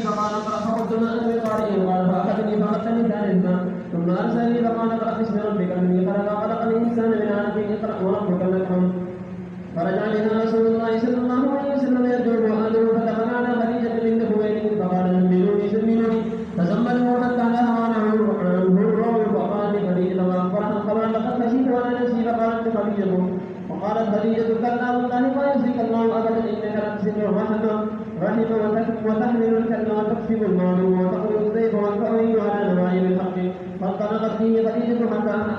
فقال اقرأ فقلت ما أنا بقارئ قال فأخذني فأخذني ثالثا ثم أرسلني فقال اقرأ باسم ربك الذي خلق الإنسان من علق اقرأ وربك الأكرم. فرجع بها رسول الله صلى الله عليه وسلم يدعو أهله فدخل على خديجة بنت خويلد فقال زملوني فزملوه حتى نهى عنه الروع فقال لخديجة وأخبرها الخبر لقد خشيت وأنا نفسي فقالت خديجة وقالت خديجة كلا والله ما يخزيك الله أبدا إنك لتحسن الرحم وتحمل الكلم وتكسب المعلوم وتقول الضيف والفأوي على نوايا الحق. فانطلقت به خديجة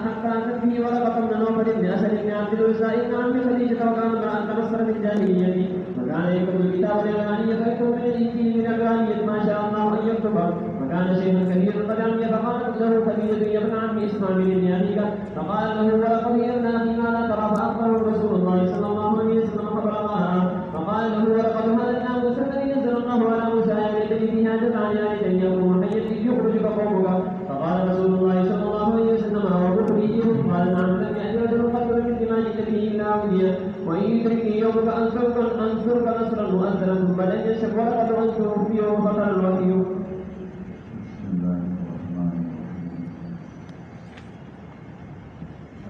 حتى أتت به ورقة من نوفل بن أسد بن عبد الوزاء بن عم خديجة وكان امرأة تنصر في الجاهلية وكان يكتب الكتاب للغنية فيكتب من الإنجيل من الغنية ما شاء الله أن يكتب وكان شيئا كبيرا قد عمي فقالت له خديجة يا ابن عم اسمع من أبيك فقال له ولقد يا ابن أخي ما لا ترى فأخبره رسول الله صلى الله عليه وسلم خبر الله فقال له ولقد هلكنا موسى الذي نزل الله على موسى يدري بها جزعا لكي يكون حيا يخرجك قومك فقال رسول الله صلى الله عليه وسلم وروحه قال نعم لم يأتي رجل قد من ما جئت به إلا أوديا وإن يدركني يومك أنصرك نصرا مؤثرا ثم لن يشك ولقد أنصره في يوم خطر الوحي.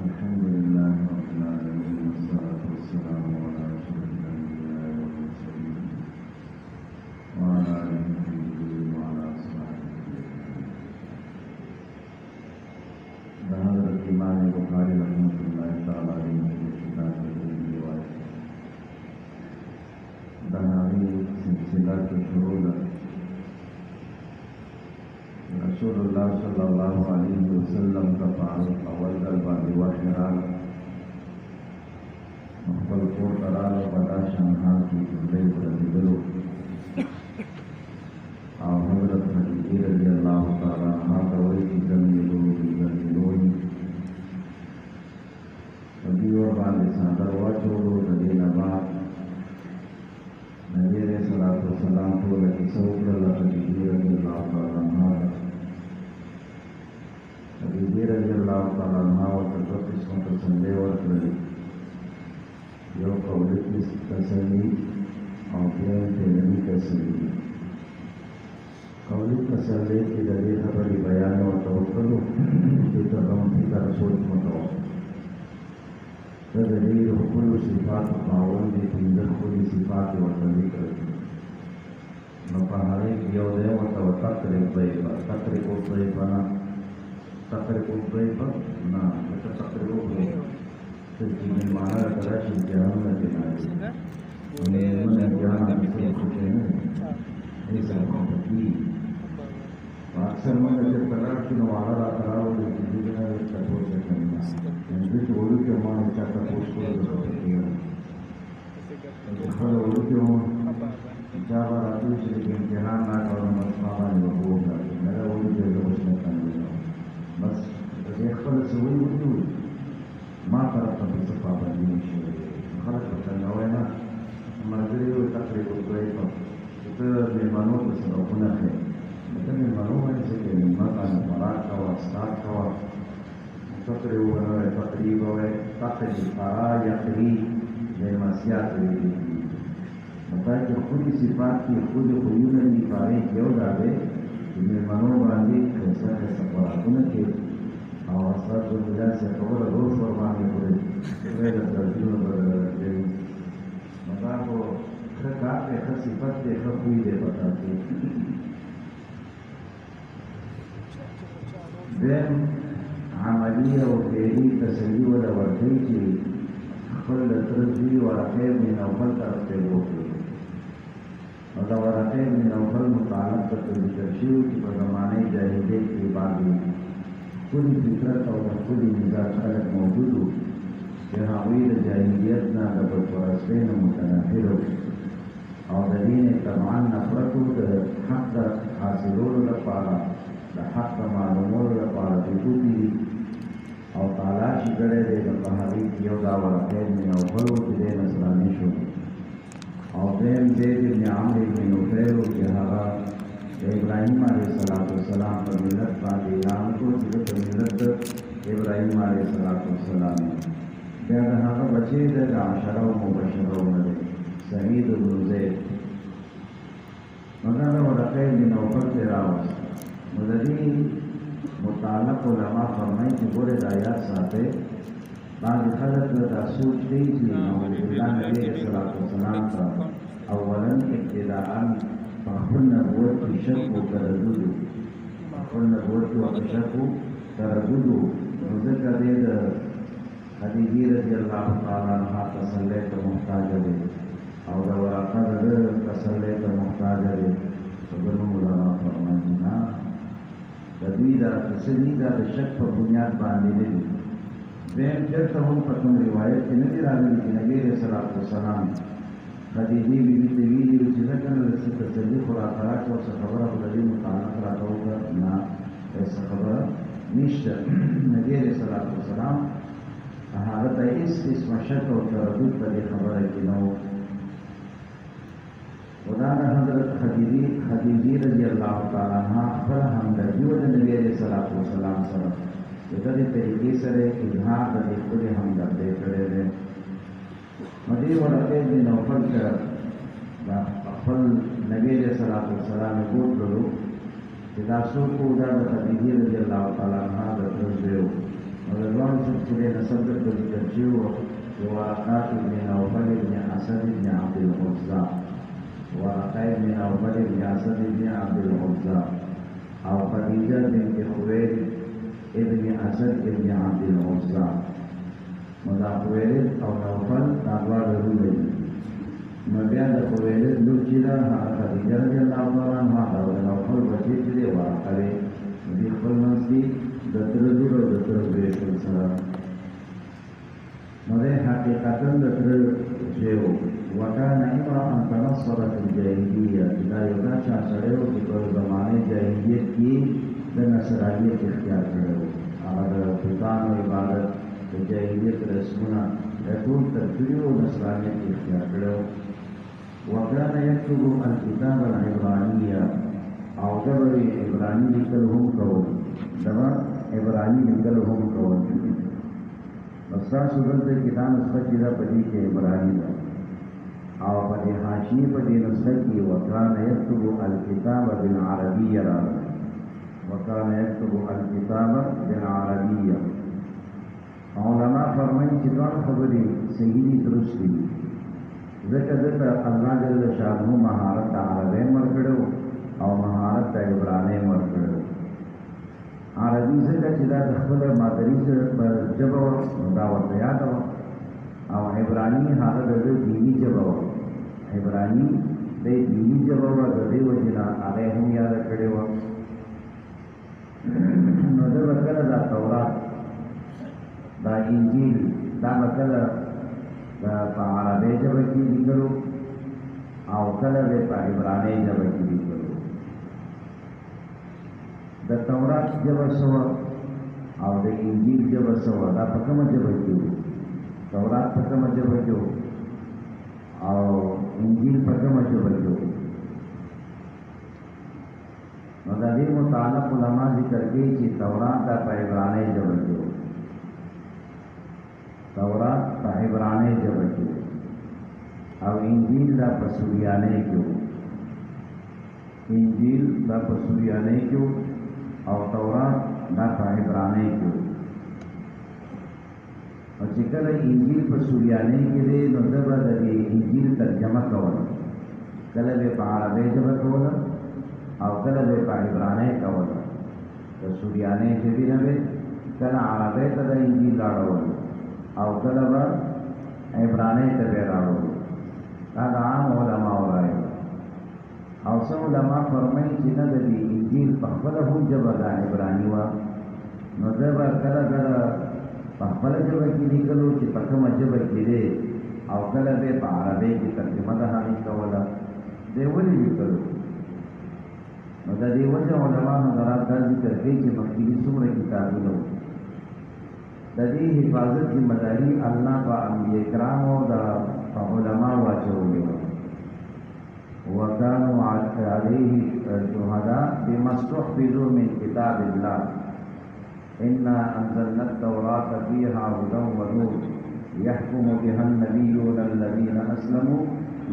الحمد لله رب العالمين والصلاة والسلام على أشرف الأنبياء والمرسلين وعلى آله وعلى أصحابه. بحضرت الإمام البخاري رحمة الله تعالى عليه في كتابه الرواية بهذه سلسلة شهود رسول الله صلى الله عليه وسلم كفاعل أول الباب وحرال مخبر قول قرار وداشن حاكي كبير رجلو أو حضرت خدیجہ رضی اللہ تعالی عنہ دوئی زمیلونی ودیور باندې سادر واچولو ددی نبات نبی علیہ الصلوۃ والسلام ټول کیسه وکړه خدیجہ رضی اللہ تعالی عنہ خدیجہ رضی اللہ تعالی عنہ ورته قسم تسلی ورکړي یو قولي تسلی او بیا علمي تسلی. قولي تسلی کې د دې خبرې بیان او توکل چې تاسو ته رسول متوسل د دې خپل صفات خاوند دي د خپل صفات ورته ذکر نو په هغه کې یو دی ورته تقریر الضيفة نعم تقريبا تجيب المعنى ثلاث الجهام الجهامي ومن الجهام الجهامي ليس الكتيب وأكثر من الجهام نوعا أقرأه لتجيبنا للتفوز الكلمة ينبت ولوك ما نتفوز كل الكتير فهذا ولوك جابا راتو شريك امتحان لا كون مصنعا لوقوك هذا ولوك يجب بس دې خپل سوي وځو ما طرف ته څه پابندي نشي خلک ته نو نه مرګري او تقریبا دوی په ته د مانو په سره ونه ده ته د مانو باندې چې ما باندې مراد او استاد او تقریبا یقری demasiado مطلب خودی صفات کی خود خویونه دی پاره یو داده چې مېلمنو باندې څه سفارتونه کې او اثر د داسې خبره روز ور باندې کوي غیر د درجونو بدلېږي مطلب ښه کار دی ښه صفت دی ښه خوی دی پتا دی دیم عملی او فعلي تسلي ولا ورکوي چې خپل ترځي ورقه من اول طرف ته وکړي او دا ورقه من اول متعلق په تشریح کې په زمانه جاهلیت کې باندې ټول فطرت او ټول مزاج خلق موجود چې هغوی د جاهلیت نه د پرستۍ نه متنفر او د دین طبعا نفرت د حق حاصلولو لپاره د حق معلومولو لپاره د توپی او تعالی چې ګړې دی د هغې یو دا ورقه من اول چې دی نصراني شو او دیم زید بن عمرو بن نفیل چې هغه د ابراهیم علیه السلام په ملت باندې اعلان کړو چې د ملت ابراهیم علیه السلام بیا د هغه بچی د عشره مبشرون دی سعید بن زید نو مدد ورقه بن نوفل سے راوس مددی متعلق علماء فرمائی کہ گورے آیات ساتے بعض خلق دا سوچ دی چی اللہ نبی صلی اللہ علیہ وسلم تا اولا ابتداءً فخل نبوت کی شک و ترددو فخل نبوت کی شک و ترددو ذکر دید خدیجی رضی اللہ تعالیٰ عنہ تسلیت محتاج دے او دا ورقه دا تسلیت محتاج دے فضلو علماء فرمائینا دوی دا تسلی دا شک پر بنیاد باندې دی بین چرته هم په کوم روایت کې نه دی راغلی چې نبی رسول الله صلی الله علیه وسلم خدیجه بیبي ته ویلي چې ځکه نو د تسلی خوراک راکړه او څه خبره په دې متعلق راکوه نه څه خبره نشته نبی رسول الله صلی الله علیه وسلم هغه ته هیڅ قسم شک او تردد په دې خبره کې نه و ودانا حضرت خدیجی رضی اللہ تعالیٰ عنہ خپل همدردي و د نبی علیہ الصلوۃ والسلام سره د دې طریقې سره اظهار د خپل همدردۍ کړی دی نو دې ورته د نوفل سره دا خپل نبی علیہ الصلوۃ والسلام وګورلو چې دا څوک و دا د خدیجی رضی اللہ تعالیٰ عنہ د ترځو نو د ځوان سره نسب د ذکر شو ورقه ابن نوفل ابن اسد ابن عبد العزى ورقه بن نوفل بن اسد بن عبد العزى او خدیجه بنت خویلد ابن اسد ابن عبد العزى مدا خویلد او نوفل دا دواړه ورونه دي نو بیا د خویلد لور چې ده هغه خدیجه رضی الله تعالی عنها او د نوفل بچی چې دی ورقه دی دې خپل منځ کې د تر لور او د تر زوی سره نو ده حقیقتا د تر زوی وكان امرأ تنصرت الجاهلية لا يداشع سريو في كل زمان جاهلية کی د نصرانیت اختیار کړو هغه د بوتانو عبادت د جاهلیت رسمونه ټول ترکیو نصرانیت اختیار کړو وكان يكتب الكتاب العبرانية او دغه عبرانی لیکل هم کول دغه عبرانی لیکل هم کول تاسو دلته کتاب سپجدا پدې کې عبرانی ده او پدې حاشیه پدې نسخه کې وکانه یكتب الكتاب بالعربیه وکانه یكتب الكتاب بالعربیه علماء فرمایي چې دا خبرې صحیح دي درست دي ځکه دته الله جل شانه مهارت عربی ورکړو او مهارت عبرانی ورکړو عربي ځکه چې دا خپل مادری سره جبر دا ورته یاد او عبرانی حالت د دینی جبر عبرانی د دینی جبر د دې وجنا هغه هم یاد کړو نو دا وکړه دا تورات دا انجیل دا وکړه دا په عربی ژبه کې لیکلو او کله په عبرانی ژبه کې لیکلو د تورات ژبه سو او د انجیل ژبه سو دا په کومه ژبه کې تورات په کومه ژبه کې او انجیل په کومه ژبه کې نو د دې متعلق علما ذکر کوي چې تورات په عبرانی ژبه کې تورات په عبرانی ژبه کې او انجیل په سوریاني کې انجیل په سوریاني کې او تورات په عبرانی کې او چې کله انجیل په سوریاني کې دی نو د انجیل ترجمه کول کله په عربی ژبه کول او کله په عبرانی کول د سوریاني ژبې نه کله عربی ته د انجیل راوړل او کله به عبرانی ته راوړل دا عام علما وایي او څو علما فرمایي چې نه د انجیل په خپل هم ژبه د عبرانی و نو دا به کله په خپل ژبه کې لیکلو چې په کومه ژبه کې دی او کله به په عربی کې ترجمه ده هغې کوله دی ولې لیکلو نو د دې وجه علما حضرات دا ذکر کوي چې مخکې څومره کتابونه د دې حفاظت ذمه داري الله په انبیاء کرامو د علما واچولې وه وكانوا عليه شهداء بما استحفظوا من كتاب الله إنا أنزلنا التوراة فيها هدى ونور يحكم بها النبيون الذين أسلموا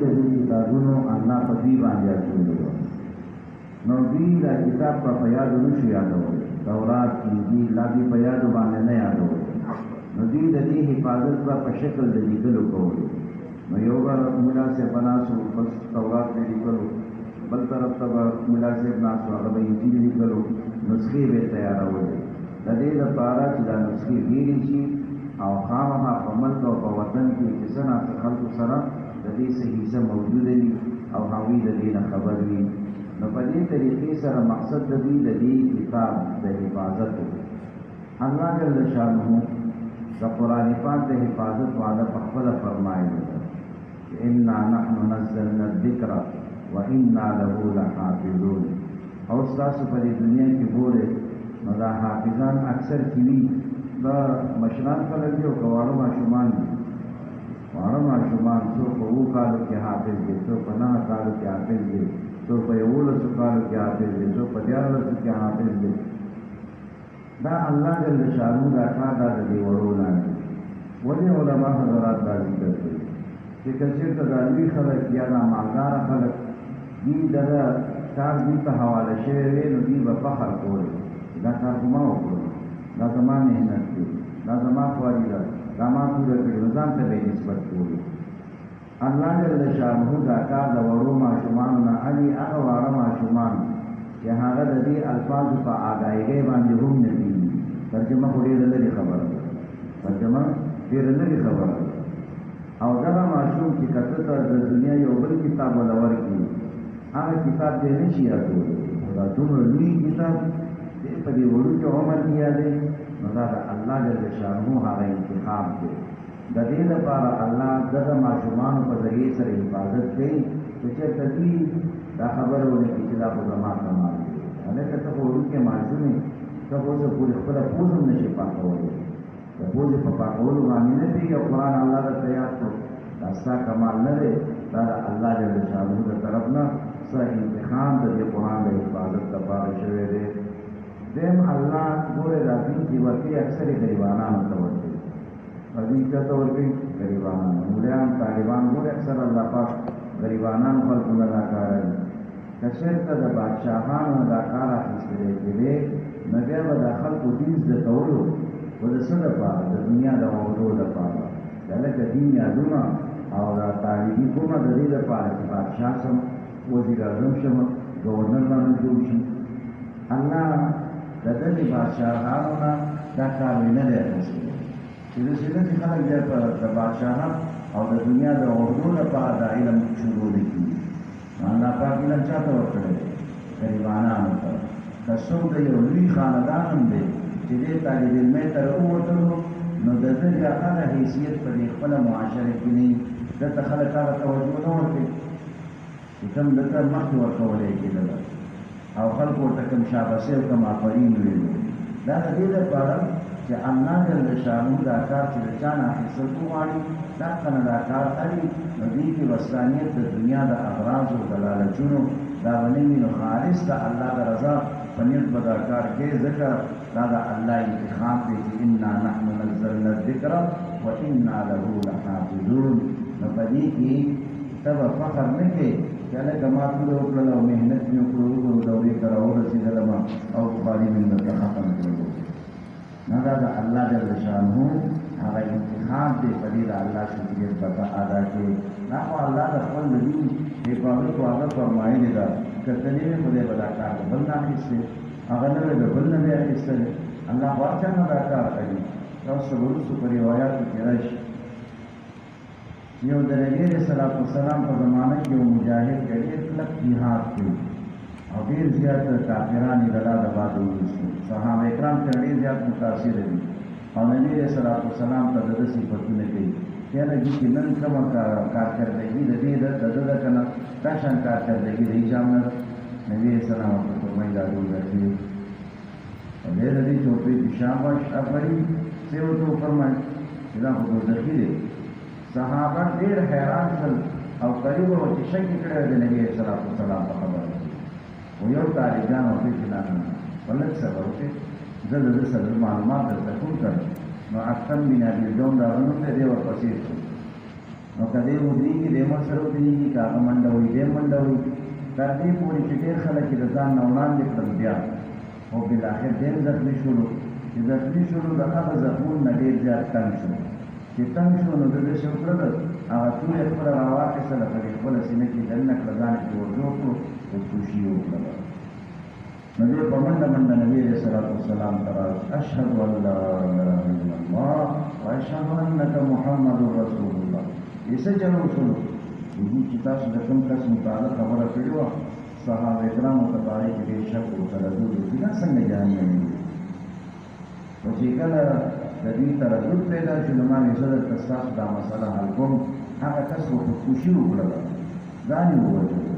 د دې کتابونو الله په دوی باندې اچولې وه، نو دوی دا کتاب په یادو نشو یادولی، تورات انجیل لا دوی په یادو باندې نه یادولی، نو دوی د دې حفاظت به په شکل د لیکلو کولو. نو یو به ملا صاحب ناسو بس تورات به لیکلو، بل طرف ته به ملا صاحب ناسو هغه به انجیل لیکلو، نسخې به یې تیارولې. د دې لپاره چې دا نسخې ډېرې شي او خامخا په ملک او په وطن کې چې څه ناڅه خلکو سره د دې څه حصه موجوده وي او هغوی د دې نه خبر وي. نو په دې طریقې سره مقصد د دوی د دې کتاب د حفاظت و. الله جل شانه د قرآن پاک د حفاظت وعده په خپله فرمایلې ده چې انا نحن نزلنا الذکر وانا له لحافظون. او ستاسو په دې دنیا کې ګورئ نو دا حافظان اکثر چې وي دا مشران خلک دي او که واړه ماشومان دي. واړه ماشومان څوک په 7 کالو کې حافظ دي، څوک په 9 کالو کې حافظ دي، څوک په 11 کالو کې حافظ دي، څوک په 14 کې حافظ دي. دا الله جل شانه دا کار دا د دې وړو لاندې ولې علما حضرات دا ذکر کوي چې که چېرته دا لوی خلک یا دا مالداره خلک دوی دغه کار دوی ته حواله شوی وی نو دوی به فخر کولی دا کار خو ما وکړو، دا زما محنت دی، دا زما خواري ده، دا ما پوره کړي، نو ځان ته به یې نسبت کوي. الله جل شانه دا کار د وړو ماشومانو نه علي هغه واړه ماشومان چې هغه د دې الفاظو په آګاهۍ باندې هم نه دي. ترجمه خو ډېره لرې خبره ده، ترجمه ډېره لرې خبره ده. او دغه ماشوم چې کته ته د دنیا یو بل کتاب ولا ورکړي هغه کتاب دې نه شي یادولی. دا دومره لوی کتاب دې په دې وړوکي عمر کې یادوي، نو دا د الله جل شانه هغه انتخاب دی. د دې لپاره الله دغه ماشومانو په ذریعې سره حفاظت کوي چې چېرته دوی دا خبره ونه کړي چې دا خو زما کمال دی. هلکه ته خو وړوکی ماشوم یې، ته خو اوسه پورې خپله پوز هم نشې پاکولی، د پوزې په پاکولو باندې نه پوهېږي او قرآن الله درته یاد کړو. دا ستا کمال نه دی، دا د الله جل شانه د طرف نه څه انتخاب د دې قرآن د حفاظت لپاره شوی دی. دیم الله ګورې دا دین چې ورکوي اکثر یې غریبانانو ته ورکوي. دین چا ته ورکوي؟ غریبانانو. مولیان طالبان ګورې اکثر الله پاک غریبانان خلکو نه دا کار کوي. که چېرته د بادشاهانو دا کار اخیستلی کېدی نو بیا به د خلکو دین زده کولو خو د څه دپاره؟ د دنیا د عهدو دپاره. دا لکه دین یادونه او دا طالبي کومه د دې دپاره چې بادشاه شم، وزیر اعظم شم، ګورنر رانه جوړ شي. الله د دغې بادشاهانو نه دا کار یې نه دی اخیستی چې داسې نه چې خلک بیا د بادشاهان او د دنیا د عهدو لپاره دا علم شروع نه کړي. الله پاک علم چا ته ورکړی دی؟ غریبانانو ته. که څوک د یو لوی خاندان هم دی چې دې طالب علمۍ ته راووتلو نو د ده بیا هغه حیثیت په دې خپله معاشره کې نه وي، دلته خلک هغه توجه نه ورکوي چې کوم دلته مخکې ورکولی کېدله او خلکو ورته کوم شاباسي او کوم آفرین ویلو. دا د دې لپاره چې الله جل شانه دا کار چې د چا نه اخیستل وغواړي دا کنه دا کار اړي نو دې کې وسطانیت د دنیا د اغراضو د لالچونو دا به نه وي، نو خالص د الله د رضا په نیت به دا کار کوي. ځکه دا د الله انتخاب دی چې انا نحن نزلنا الذکر وانا له لحافظون. نو په دې کې ته به فخر نه کوې چې هلکه ما ټوله وکړله او محنت مې وکړو، وګورو دورې ته راورسېدلم او بخاري مې درته ختم کړلو. نه دا د الله جل شانه هغه انتخاب دی، په دې د الله شکریت به ادا کړې. دا خو الله د خپل نبي حفاظت وعده فرمایلې ده، که ته نه وې خدای به دا کار د بل نه اخیستی، هغه نه وې د بل نه به یې اخیستلی. الله خو هر چا نه دا کار کوي. تاسو به وروستو په روایاتو کې راشي یو د نبي علیه السلام په زمانه کې یو مجاهد ډېر کلک جهاد کوي او ډېر زیات کافران یې د الله د باده وویستو. صحابه کرام ترې ډېر زیات متاثره دي او نبي علیه السلام ته د ده صفتونه کوي چې هلکه چې نن کومه کارکردګي د دې د ده ده که نه دا شان کارکردګي د هیچ هم نه ده. نبي علیه السلام ورته فرمایي دا ډول درکوي او دی د دې چې ورته وایي شاباش افرین څه ورته وفرمایي چې دا خو دوزخي دی. صحابه ډېر حیران شول او قریب وو چې شک یې کړی د نبي علیه السلام په خبره کې. یو طالبان وکړي چې نه په لږ صبر وکړي زه د ده سره معلومات درته ټول کړم نو اکرم بن ابي جون دا ونوم دی ورپسې شو نو که دی ودرېږي دی مر سره ودرېږي که هغه منډه وي دی منډه وي تر دې پورې چې ډېر خلک یې د ځان نه وړاندې کړل بیا او بالاخر ډېر زخمي شولو چې زخمي شولو د هغه زخمونو نه ډېر زیات تنګ شو چې تنګ شو نو د ده څه وکړل هغه تورې خپله راواخېستله په دې خپله سینه کې دننه کړه ځان یې ور جوړ کړو او خوشي یې وکړله نو دی په منډه منډه نبي علیه الصلاة والسلام ته راغی اشهد ان لا اله الا الله واشهد انک محمد رسول الله یې څه چلو شولو وایي چې تاسو د کوم کس متعلق خبره کړې وه صحابه کرامو ته په هغې کې ډېر شک و تردد وکړي دا څنګه جهنم وي خو چې کله د دوی تردد پیدا شو نو ما ویل زه درته ستاسو دا مسله حل کوم هغه کس خو خودکشي وکړله ځان یې ووژلو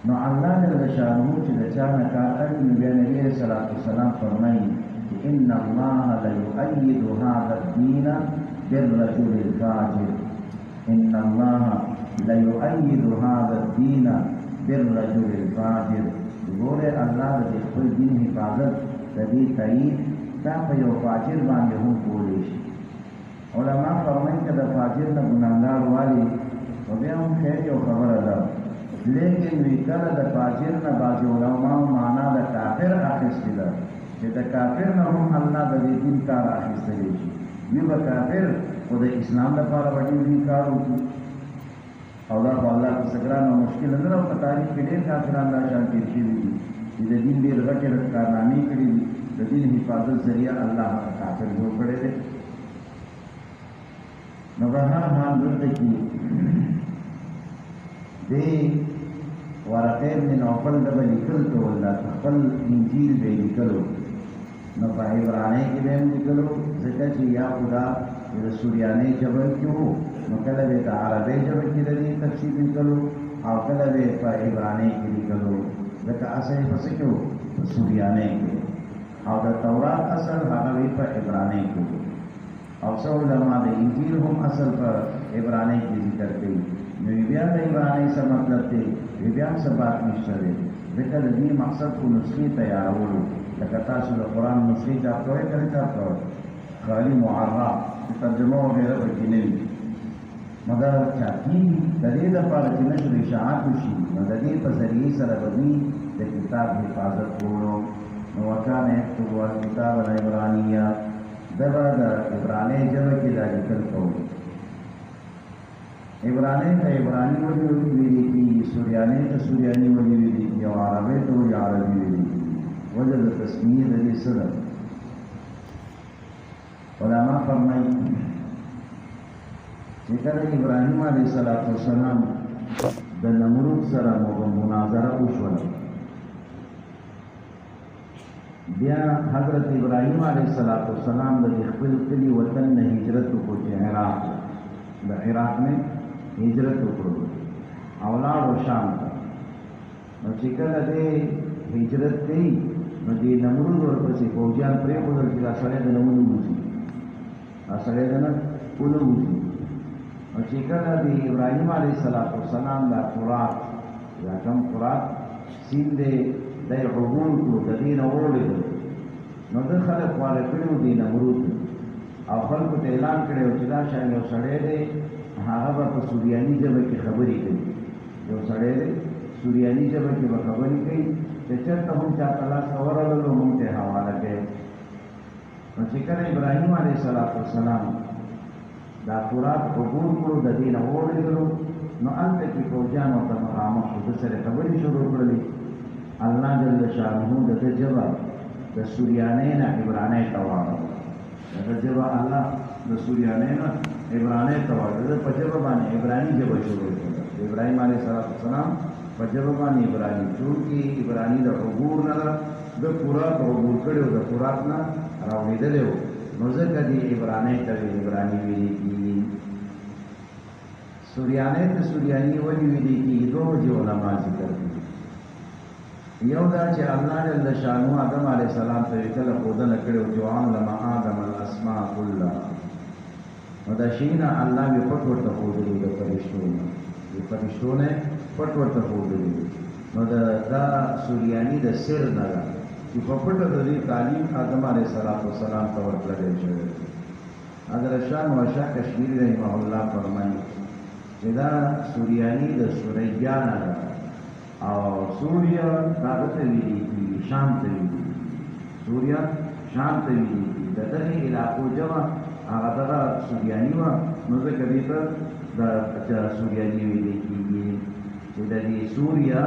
نو الله جل شانه چې د چا نه کار اخلي نو بیا نبي علیه الصلاة والسلام فرمایي چې ان الله لیؤید هذا الدین بالرجل الفاجر ان الله لیؤید هذا الدین بالرجل الفاجر ګوره الله د خپل دین حفاظت د دې تایید دا په یو فاجر باندې هم کولی شي علما فرمایي چې د فاجر نه ګناهګار والي او بیا هم خیر یو خبره ده لیکن وی کله د فاجر نه بعضې علماو معنا د کافر اخیستې ده چې د کافر نه هم الله د دې دین کار اخیستلی شي وي به کافر خو د اسلام لپاره به ډېر لوی کار وکړي او دا خو الله ته څه ګران او مشکل نه ده او په تاریخ کې ډېر کافران دا شان تېر شوي دي چې د دین ډېر غټې کارنامې کړي دي د دین حفاظت ذریعه الله هغه کافر جوړ کړی دی نو به هر حال دلته کې دې ورقه ابن نوفل د لیکل کول دا خپل انجیل به لیکلو نو په عبرانی کې به لیکلو ځکه چې یا خدا د سوریاني ژبه کې وو نو کله به د عربي ژبه کې د دې تفسیر لیکلو او کله به په عبرانی کې لیکلو ځکه اصل یې پسې کې وو په سوریاني کې او د تورات اصل هغه په عبرانی کې وو او څو علما د انجیل هم اصل په عبرانی کې ذکر کوي نو بیا د عبرانی څه مطلب دی بیا هم څه بات نشته دی ځکه د دې مقصد خو نسخې تیارولو لکه تاسو د قرآن نسخې چاپ کوئ کله چاپ کوئ خالي معرب ترجمه وغیره پکې نه وي مګر چاپېږي د دې لپاره چې نشر اشاعت وشي نو د دې په ذریعې سره به دوی د کتاب حفاظت کولو نو وکانه یکتب الکتاب العبرانیه دا به د عبرانۍ ژبه کې دا لیکل کوو عبرانی ته عبرانی ولې ویلي کېږي سوریانۍ ته سوریاني ولې ویلي کېږي او عربۍ ته ولې عربي ویلي کېږي وجه د تسمیې د دې څه ده علما فرمایي چې کله ابراهیم علیه السلام د نمرود سره مناظره وشوله بیا حضرت ابراهیم علیه السلام د خپل کلي وطن نه هجرت وکړو چې عراق د عراق نه هجرت وکړو او لاړو شام ته نو چې کله دې هجرت کوي نو دې نمرود ورپسې فوجیان پرېښودل چې دا سړی د نه ونه وځي دا سړی د نه ونه وځي نو چې کله د ابراهیم علیه السلام دا فرات یا کوم فرات سیند دی دی عبور کړو د دې نه وړېدل نو ده خلک خواره کړي وو دې نمرود او خلکو ته اعلان کړی و چې دا شان یو سړی دی هغه به په سوریاني ژبه کې خبرې کوي یو سړی دی سوریاني ژبه کې به خبرې کوي چې چېرته هم چاته لاس ورغللو موږ ته حواله کوي نو چې کله ابراهیم علیه السلام دا فرات عبور کړو د دې نه وړېدلو نو هلته کې فوجیان ورته مخامخ شو ده سره خبرې شروع کړلې الله جل شانه د ده ژبه د سوریانۍ نه عبرانۍ ته واړوله د ژبه الله د سوریانۍ نه عبرانۍ ته واړوله د په ژبه باندې عبراني ژبه شروع کړه د ابراهیم علیه السلام په ژبه باندې عبراني چونکې عبراني د عبور نه ده د فرات عبور کړی و د فرات نه راوړېدلی و نو ځکه دې عبرانۍ ته عبراني ویلې کېږي سوریانۍ ته سوریاني ولې ویلې کېږي دوه وجې علما ذکر کوي یو دا چې الله جل شانه آدم علیه السلام ته کله ښودنه کړې وه چې وعلم آدم الاسماء کلها نو دا شیونه الله یې پټ ورته ښودلي د فرشتو نه د فرشتو نه پټ ورته ښودلي نو دا سوریانی د سر نه ده چې په پټه د دې تعلیم آدم علیه السلام ته ورکړل شوی. حضرت شاه نوشا کشمیری رحمه الله فرمایي چې دا سوریانی د سوریان ده او سوریا هغه ته ویلي کېږي، شام ته ویلي کېږي. سوریا شام ته ویلي کېږي. د دغې علاقو جمع هغه دغه سوریاني وه، نو ځکه دې ته د سوریاني ویلي کېږي چې د دې سوریا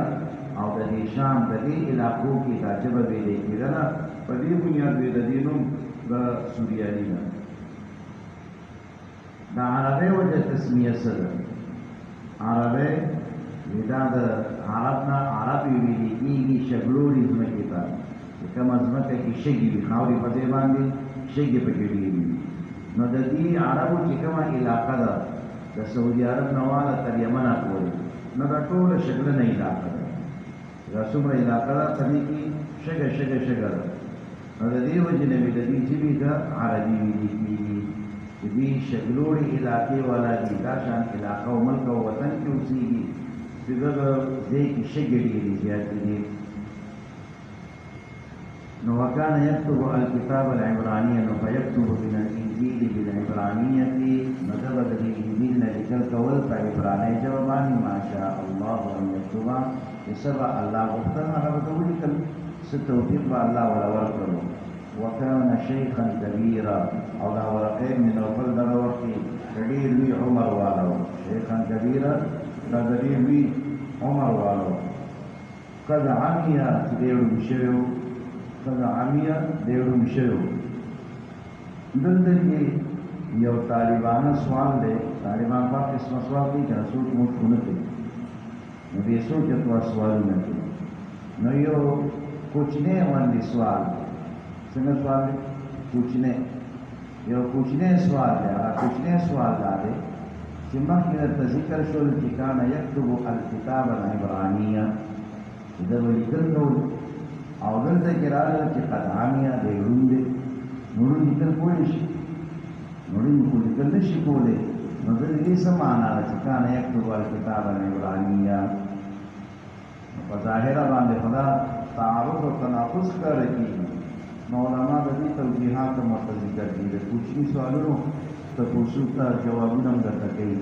او د دې شام د دې علاقو کې دا ژبه ویلې کېدله، په دې بنیاد وی د دې نوم د سوریاني ده. د عربۍ وجه تسمیه څه ده؟ عربۍ دا د عرب نه عرب ویلې کېږي شګلوري ځمکې ته، چې کومه ځمکه کې شګې وي، خاورې په ځای باندې شګې پکې ډېرې وي. نو د دې عربو چې کومه علاقه ده د سعودي عرب نه واله تر یمنه پورې، نو دا ټوله شګلنه علاقه ده. دا څومره علاقه ده په دې کې شګه شګه شګه ده. نو د دې وجې نه مې د دې ژبې ته عربي ویلې کېږي چې دې شګلوړې علاقې والا دي، دا شان علاقه او ملک او وطن کې اوسېږي چې دغه ځای کې شګې ډېرې زیاتې دي. نو وکان یکتب الکتاب العبرانیه، نو فیکتب من الانجیل بالعبرانیه، نو دغه د انجیل نه لیکل کول په عبرانۍ ژبه باندې ماشاء الله ان یکتبا، چې څه به الله غوښتل هغه به ته ولیکل، څه توفیق به الله وله ورکړو. وکان شیخا کبیرا، او دا ورقه بن نوفل دغه وخت کې ډېر لوی عمر والا و. شیخا کبیرا دا د ډېر لوی عمر والا و. قد عمیه چې دی ړوند شوی و، قد عمیه دی ړوند شوی و. دلته کې یو طالبانه سوال دی، طالبان په قسمه سوال کوي چې سوچ موچ ونه کوي، نو دې سوچ اتوا سوالونه کوي. نو یو کوچنی غوندې سوال، څنګه سوال دی؟ کوچنی، یو کوچنی سوال دی. هغه کوچنی سوال دا دی چې مخکې درته ذکر شول چې کان یکتب الکتاب العبرانیه، چې ده به لیکل کول، او دلته کې راغله چې قد عمیه دی ړوند دی. نو ړوند لیکل کولی شي؟ نو ړوند خو لیکل نه شي کولی. نو د دې څه معنا ده چې کان یکتب الکتاب العبرانیه؟ په ظاهره باندې خدا تعارض او تناقض ښکاره کېږي. نو علما د دې توجیحات هم ورته ذکر کړي. د کوچني سوالونو تپوسو ته جوابونه هم درته کوي.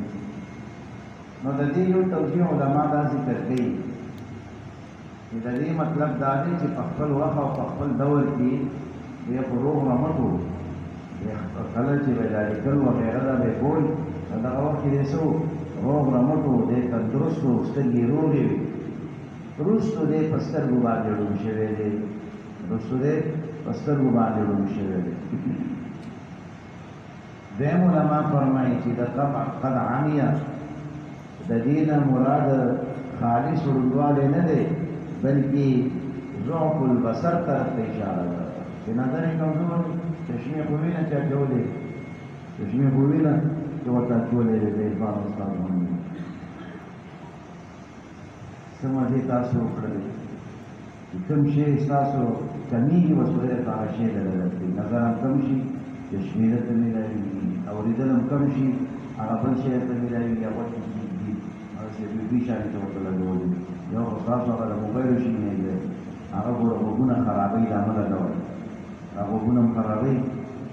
نو د دې یو توجیه علما دا ذکر کوي چې د دې مطلب دا دی چې په خپل وخت او په خپل دور کې دی په روغ رمټ و، کله چې به دا لیکل وغیره دا به کول، دغه وخت کې دی څه روغ رمټ و، دی تندرست و، سترګې روغې وې. وروستو دی په سترګو باندې ړوند شوی دی، وروستو دی په سترګو باندې ړوند شوی دی. دویم علما فرمایي چې د قد عمیه د دې نه مراد خالص ړوندوالی نه دی، بلکې ضعف البصر طرف ته اشاره ده، چې نظر یې کمزور، چشمې خو وینه چې اچولې، چشمې خو وینه چې ورته اچولې دی. د عرفان استاد باندې څه مزې تاسو وکړلې، چې کوم شی ستاسو کمیږي اوس خدای ته هغه شی درله درکوي. نظر هم کم شي، چشمې درته میلاوېږي، اورېدل هم کم شي، هغه بل شی درته میلاوېږي، هغه غوښې کېږي، هغسې بي شانې ته ورته لګولي. یو خو ستاسو هغه د موبایلو شي نه دی، هغه ګوره غوږونه خرابوي، دا مه لګوئ، دا غوږونه هم خرابوي،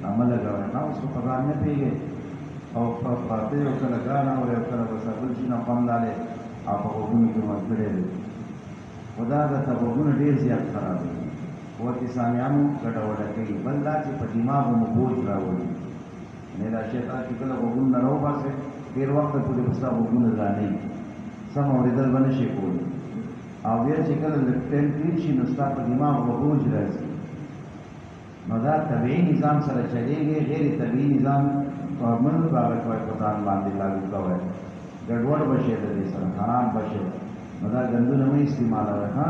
دا مه لګوئ. اوس خو په ځان نه پوهېږئ، او په پراته یو کله ګران اورئ او کله به بل شي نه خوند اخلئ، او په غوږونو کې مات کړی دی. خو دا درته غوږونه ډېر زیات خرابوي، ورته سامعانو ګډوډه کوي. بل دا چې په دماغو مو بوج راولي، یعنې دا شیطان چې کله غوږونه نه راوباسئ، ډېر وخته پورې به ستا غوږونه ځانوي، سم اورېدل به نه شي کولی. او بیا چې کله لږ ټایم تېر شي، نو ستا په دماغ به بوج راځي. نو دا طبیعي نظام سره چلېږي، غیر طبیعي نظام مل هغه کوئ په ځان باندې لاګو کوئ، ګډوډ به شي د دې سره، خراب به شي. نو دا ګندونه مه استعمالوئ. ها،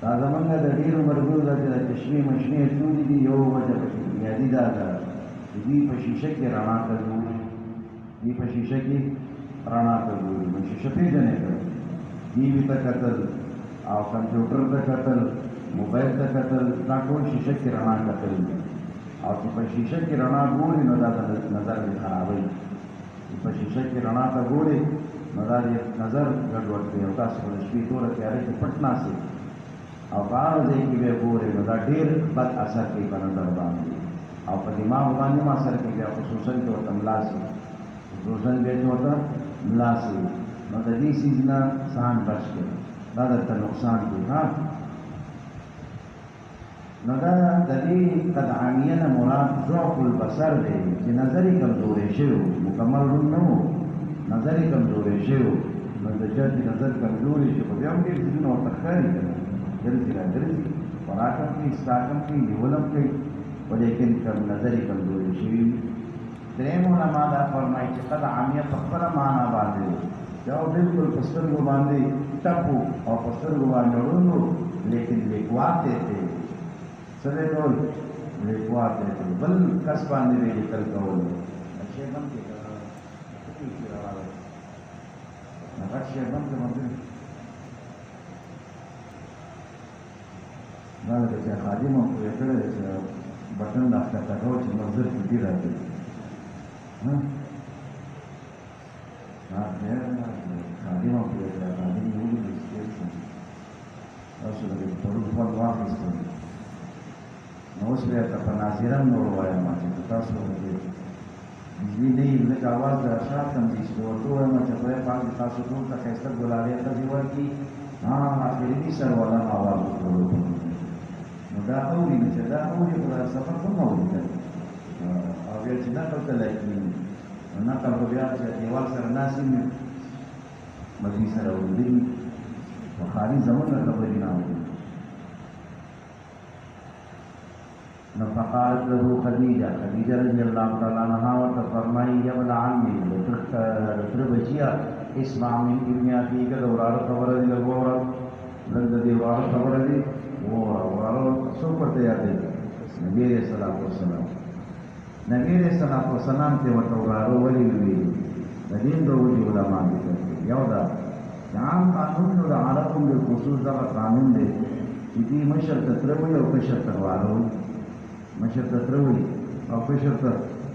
دا زمونږ د ډېرو ملګرو دا چې د چشمې مشمې اچولي دي، یو وجه پکې بنیادي دا ده چې دوی په شیشه کې رڼا ته ګوري، دوی په شیشه کې رڼا ته ګوري. نو شیشه پېژنې که ټي وي ته کتل او کمپیوټر ته کتل، موبایل ته کتل، دا ټول شیشه کې رڼا کتل دي. او چې په شیشه کې رڼا ګوري، نو دا د نظر دې خرابوي. چې په شیشه کې رڼا ته ګوري، نظر نظر ګډوډ دی او تاسو په شپې توره تیارې کې پټ ناسئ او په هغه ځای کې بیا ګورئ نو دا ډېر بد اثر کوي په نظر باندې او په دماغ باندې هم اثر کوي بیا خصوصا چې ورته ملا شي خصوصا بیا چې ورته ملا شي نو د دې څیز نه ځان بچ کړئ دا درته نقصان کوي ها نو دا د دې قطعانیه نه مراد ضعف البصر دی چې نظر یې کمزوری شوی مکمل روڼ نه و نظر یې کمزوری شوی نو د چا چې نظر کمزوری شي خو بیا هم ډېر څیزونه ورته ښکاري که نه ګرځي را ګرځي خوراک هم کوي څښاک هم کوي نیول هم کوي خو لیکن نظر یې کمزوری شوي وي درېیم علما دا فرمایي چې قطعانیه په خپله معنا باندې دی یو بلکل په سترګو باندې ټپ و او په سترګو باندې ړوند و لیکن لیکوال دی دی څه دی ډول لیکوال دی دی بل کس باندې به یې لیکل کول شیخ هم کې غټ شیخ هم کې مطلب دا لکه چې خادم هم پوهې کړی دی چې بټن دا ښکته کول چې مزدور پټي راځي خادم هم پوهې کړی خادم یې ولیدل چې تېر شو تاسو لکه چې پرون خوند واخیستل نو اوس بیا ته په ناظره هم نور وایم چې تاسو بجلي نه وي لږ اواز د ارشاد کمزی شي ورته وایم چې خدای پاک دې تاسو ټول ته ښایسته ګلالۍ ښځې ورکړي آخري سرولم اواز وکړو نو دا اوري نه چې دا اوري خو دا سفر کوم اوري او بیا چې نقل ته لایقي نو نقل خو بیا چې دیوال سره ناست وي مجلس سره اورېدلي نو خالي زموږ نه خبرې نه اوري نو فقالت له خدیجه رضی الله تعالی عنها ورته فرمایي یا ابن عمي تر بچیا اسمع من ابن اخيك د وراره خبره دی لږ واوره لږ د دې وراره خبره دی وراره څوک ورته یاد دی نبي علیه الصلاة والسلام نبي علیه الصلاة والسلام ته ورته وراره ولې ویلي د دې د وجې علما ذکر کړي یو دا چې عام قانون نو د عربو بالخصوص دغه قانون دی چې دې مشر ته تره وي او کشر ته وراره وي مشر ته تره وي او کشر ته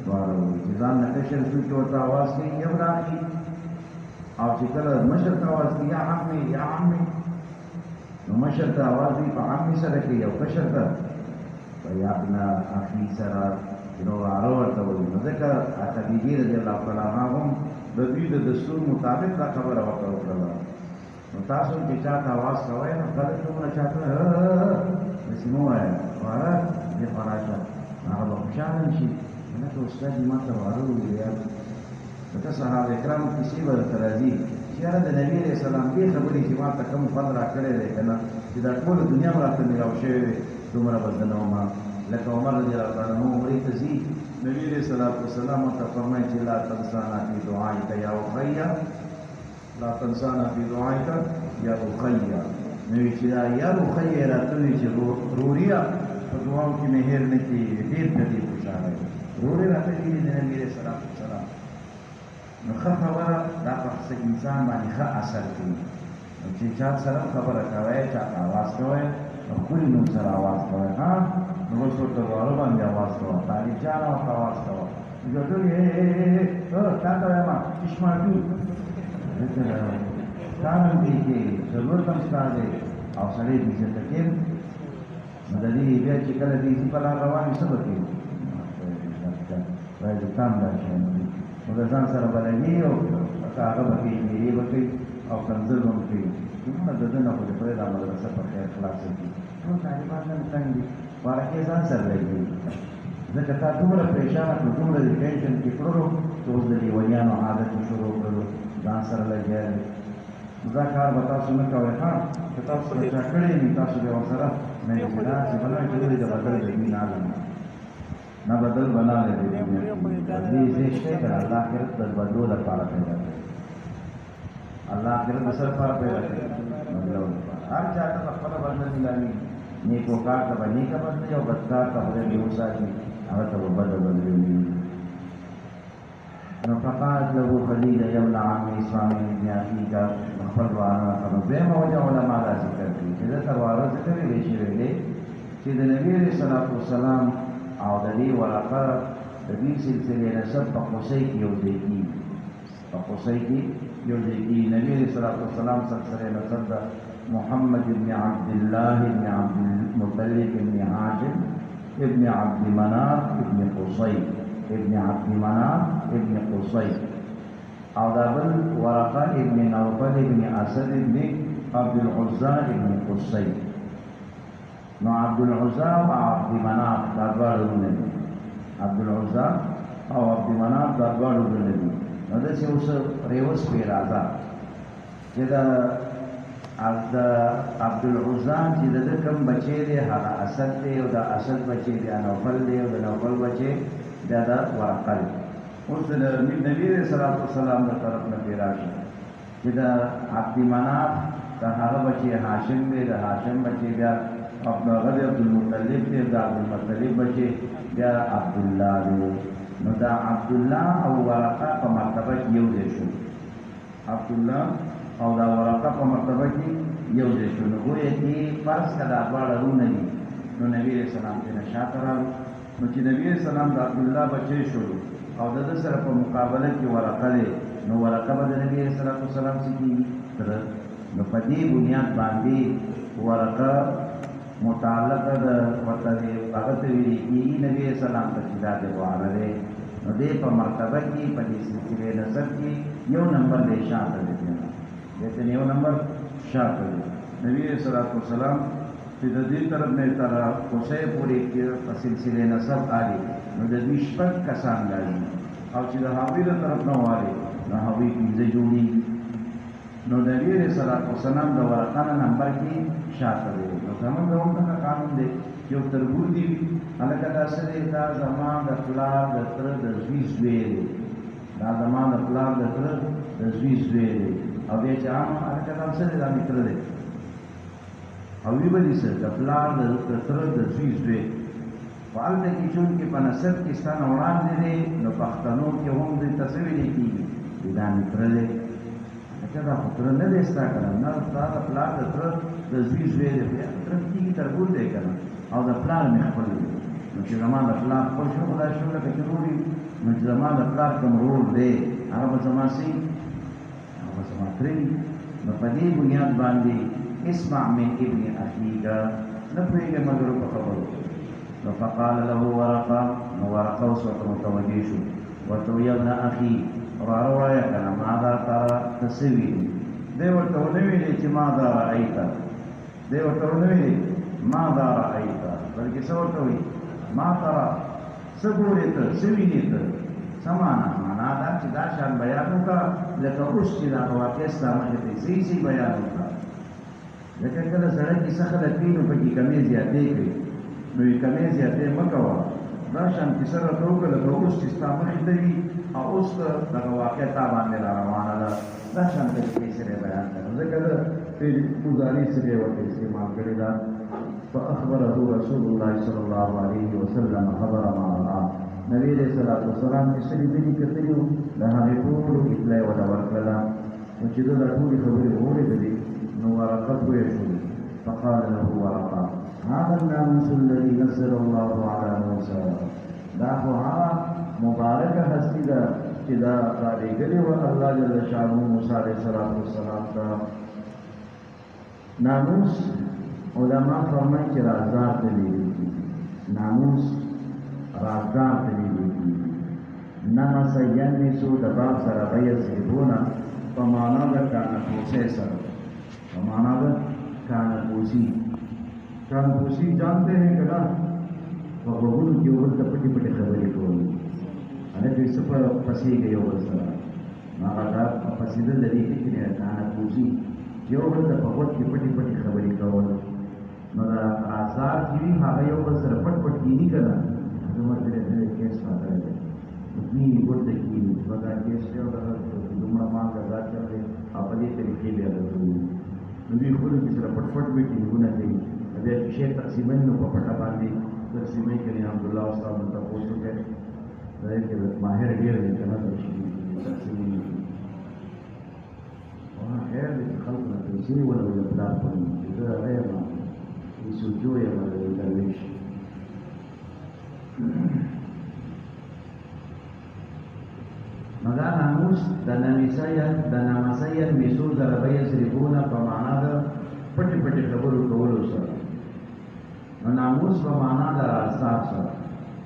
وراره وي چې ځان نه کشر شو چې ورته اواز کوي یا راخي او چې کله مشر ته اواز کوي یا عمي نو مشر ته اواز وي په عمي سره کوي او کشر ته په یا ابن اخي سره نو وراره ورته وایي نو ځکه خدیجې رضی الله تعالی عنها هم د دوی د دستور مطابق دا خبره ورته وکړله نو تاسو چې چاته اواز کوئ نو خلک دومره چاته داسې مه وایه واره دې خوا راشه هغه به خوشحاله شي لکه استاد یې ما ته واره وویل یاد لکه صحابه کرامو کیسې به درته راځي چې یاره د نبي علیه السلام دې خبرې چې ما ته کوم خوند راکړی دی که نه چې دا ټوله دنیا به راته میلاو شوې وې دومره به زه نه ومه لکه عمر رضی الله تعالی عنه عمرې ته ځي نبي علیه الصلاة والسلام ورته فرمایي چې لا تنسانا فی دعائک یا اخیه لا تنسانا فی دعائک یا اخیه نو وایي چې دا یا اخیه راته وایي چې روریا په دعاو کې مې هېر نه کېږي ډېر په دې خوشحاله یم رورې راته ویلي د نبي علیه الصلاة والسلام نو ښه خبره دا په انسان باندې ښه اثر کوي نو چې چا سره خبره کوئ چاته اواز کوئ نو ښکلي نوم سره اواز کوئ ها نو اوس ورته واره باندې اواز کوه طالب جانه ورته اواز کوه نو ټول تا ته وایم چشماټو تا نوم دې کېږي ضرورت هم ستا دی او سړی دې عزته کوي نو د دې بیا چې کله دې ځي په لار روان وي څه به کوي وایي تام دا شی نو د ځان سره به لګي او هغه به کوي میرې به کوي او کنځل به هم کوي دومره د ده نه خو د خدای دا مدرسه په خیر خلاصه کړي ټول طالبان نن تنګ دي بارکې ځان سره لګي ځکه تا دومره پریشانه کړو دومره د ټینشن کې کړلو چې اوس د لیونیانو عادت یې شروع کړلو ځان سره لګیا دي نو دا کار به تاسو نه کوئ ښه که تاسو سره چا کړی وي تاسو بیا ورسره نه یې چې داسې بله چې ولې د بدل د دین عالم نه بدل بنا لري دې زیشته کړه الله آخرت د بدلو لپاره پیدا کړي الله آخرت د سر لپاره پیدا کړي بدلو هر چا ته خپله بدل میلاوي نیکو کار ته به نیکه بدلوي او بد کار ته خدای دې وساتي هغه ته به بده بدلوي نو فقالت له خدیجه یا ابن عمي اسمع من ابن اخیک خپل واره خبره دویمه وجه علما دا ذکر کړي چې دلته واره ذکر ویلی شوی دی چې د نبي علیه الصلاة والسلام او د دې ورقه د دې سلسلې نسب په قصي کې یو ځای کېږي قصي کی جو دیکھی نبی صلی اللہ علیہ وسلم سلسلہ نسب محمد ابن عبد الله ابن عبد المطلب ابن هاشم ابن عبد مناف ابن قصي ابن عبد مناف ابن قصي او دابل ورقه ابن نوفل ابن اسد ابن عبد العزى ابن قصي نو عبد العزى او عبد مناف دابل عبد العزى او عبد مناف دابل نبی نو د څه اوس ریوس پی راځه چې دا عبد العزى چې د کوم بچی دی هغه اسد دی او د اسد بچی دی نوفل دی او د نوفل بچی دا ورقه دی اوس د نبی صلی الله علیه وسلم د طرف نه پیراشي چې دا عبد مناف د هغه بچی هاشم دی د هاشم بچی بیا عبد المطلب دی د عبد المطلب بچی بیا عبد الله دی نو دا عبد الله او ورقه په مرتبه یو ځای شو عبد الله او دا ورقه په مرتبه کې یو ځای شو نو ګویا کې فرض کړه دواړه رونه دي نو نبی رسول الله ته نشاط راغلو نو چې نبی رسول الله د عبد الله بچی شو او د سره په مقابله کې ورقه دی نو ورقه به د نبی رسول الله څخه تر نو په دې بنیاد باندې ورقه متعلق د وتوی هغه ته ویل کېږي نبی رسول الله ته چې دا دی واره نو دې په مرتبه کې په دې سلسله نسب کې یو نمبر دی شاته دی دته یو نمبر شاته دی نبی صلی الله علیه وسلم چې د دې طرف نه تر کوسه پوری کې په سلسله نسب آلی نو د دې شپږ کسان لري او چې د حاوی له طرف نه واري نو حاوی پنځه جوړي نو د نبی صلی الله علیه وسلم د ورقه نمبر کې شاته دی نو زمونږ دغه قانون دی یو تربور دی هغه دا سره دا زمان د پلار د تر د زوی زوی دا زمان د پلار د تر د زوی زوی او بیا چې هغه دا سره دا میتر دی او وی به سره د پلار د تر د زوی زوی والته کې چون کې په نسب کې ستانه وړاندې دي نو پښتنو کې هم د تصویر کېږي دا میتر دی دا خطر نه دی ستا کنه نه دا د پلار د تر د زوی زوی دی بیا تر کې تربور دی کنه او د پلار مې خپل دی نو چې زمان د پلار خپل شو خدای شو لکه چې وروړي نو چې زمان د پلار کوم رول دی هغه به زما سي هغه به زما ترې نو په دې بنیاد باندې اسمع من ابن اخیک نه پوهېږې مګر په خبرو نو فقال له ورقه نو ورقه اوس ورته متوجه شو ورته ویې ابن اخي وراره وایه که نه ماذا ترى ته څه وینې دی ورته ونه ویلې چې ماذا رأیت دی ورته ونه ویلې ماذا رأیت بلکې څه ورته وایي ما ترى څه ګورې ته څه وینې ته څه معنا دا چې دا شان بیان وکړه لکه اوس چې دغه واقع ستا مخې ته صحیح بیان وکړه لکه کله سړی کې څه خلک وي نو پکې کمې زیاتې کوي نو یې کمې زیاتې مه کوه دا شان کیسه راته وکړه لکه اوس چې ستا مخې ته وي او اوس دغه واقع تا باندې را روانه ده دا شان طریقې سره بیان کړه ځکه د فعل مضارع سره ورته استعمال کړې ده فأخبره رسول الله صلى الله عليه وسلم خبر ما رأى نبی علیہ الصلوۃ والسلام چې دې کتلو د هغه ټول اطلاع ولا ورکړه او چې دا ټول خبرې اورېدلې نو ورقه پوهې شو فقال له ورقه هذا الناموس الذي نزل الله على موسى دا خو هغه مبارکه هستی ده چې دا راغلي و الله جل شانه موسی علیہ السلام ته ناموس علماء فرمایي چې رازدار ته ویل ناموس رازدار ته ویل نمس ینسو د باب سره بیسبونه په معنا د کانپوسی سره په معنا د کانپوسی جانتے ہیں کنا په وګورو کې ورته پټي پټي خبرې کوي انا دې سپه پسې گئی او سره هغه دا پسې د دې کې نه کانپوسی یو ورته په وخت کې پټي پټي خبرې کول نو دا آثار چې هغه یو سره پټ پټ کیږي کنا زموږ دې کیس پاتره دي دې ورته کې ودا کیس یو دا دومره ما غواړم چې په دې طریقې بیا راځي نو دې خو دې سره پټ پټ میټینګونه کوي دې شی تقسیمن نو په پټه باندې تقسیمې کوي عبد الله استاد ته پوښتنه کوي دا یې ماهر ډیر دی کنه شي تقسیمې او هغه دې خلک نه کوي ولا ولا پلان باندې دا راځي سوچو یا درویش نو دا ناموس د نامسین میسو ضربه یصرفونه په معنا د پټې پټې خبرو کولو سره نو ناموس په معنا د رازدار سره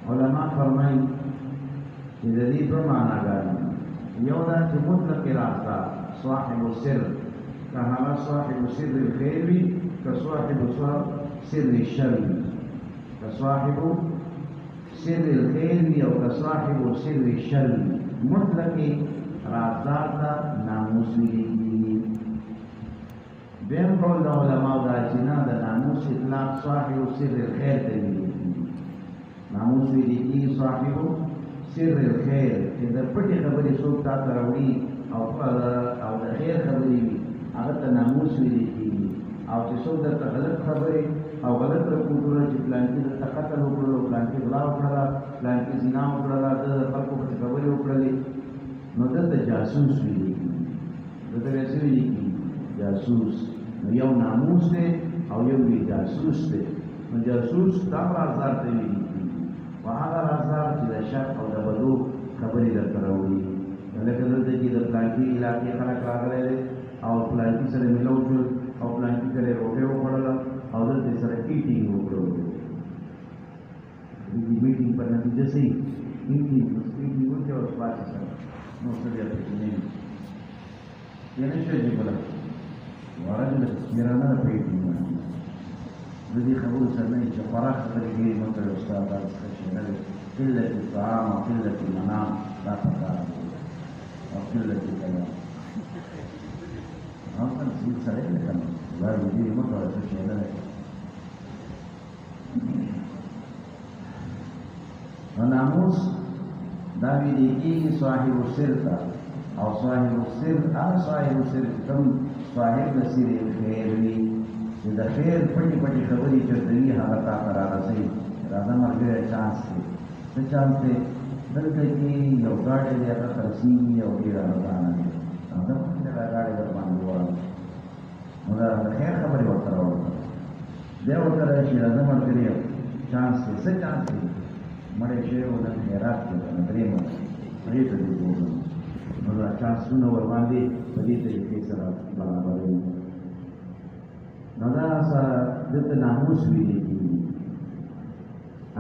علما فرمایي چې د دې په معناګانې یو دا چې مطلق رازدار صاحب السر که هغه صاحب سر الخیر وي که صاحب سر الشر وي که صاحب سر الخیر وي او که صاحب سر الشر وي مطلق رازدار ته ناموس ویل کېږي. دویم قول د علماو دا چې نه د ناموس اطلاق صاحب سر الخیر ته ویل کېږي. ناموس ویل کېږي صاحب سر الخیر چې د پټې خبرې څوک تا ته راوړي او د خیر خبرې وي هغه ته ناموس ویل کېږي. او چې څوک درته غلط خبرې او غلط رپورټونه چې پلانکي درته قتل وکړلو پلانکي غلا وکړله پلانکي زنا وکړله د خلکو پسې خبرې وکړلې نو دلته جاسوس ویل کېږي. دلته بیا څه ویل کېږي؟ جاسوس. نو یو ناموس دی او یو وی جاسوس دی. نو جاسوس دا رازدار ته ویل کېږي او هغه رازدار چې د شر او د بدو خبرې درته راوړي. لکه دلته چې د پلانکي علاقې خلک راغلی دی او پلانکي سره ملو شول او پلانکي سره روټۍ وخوړله او دلته سره میټینګ وکړو. د دې میټینګ په نتیجه څه میټینګ وکړي او خلاص سره نو څه بیا پکې نه وي. یا نه شوی دی بله ورجل میرانه ده میټینګ د دې خبرو سره نه چې خوراک خبرې ډېرې مه کوئ استاد دا څه شی نه دی. قلة الطعام او قلة المنام دا پکار دی او قلة الکلام اصلا سید سره یې لکه نو دا ډېرې مه کوئ څه شی نه دی. ناموس دا ویل کېږي صاحب السر ته او صاحب السر هغه صاحب السر چې کوم صاحب د سر خیر وي چې د خیر پټې پټې خبرې چېرته وي هغه تا ته رارسوي. راځه ملګری چانس دی څه چانس دی دلته کې یو ګاډی دی هغه خرڅېږي او ډېره ارزانه دی راځه مخکې دغه ګاډی درباندې ووایو نو د خیر خبرې ورته راوړه بیا ورته راشي راځه ملګری چانس دی څه چانس دی مړی شوی و نن خیرات کې ده نو درېیمه ده هغې ته دې بوځم نو دا چانسونه ورباندې په دې طریقې سره برابروي. نو دا دلته ناموس ویلې کېږي.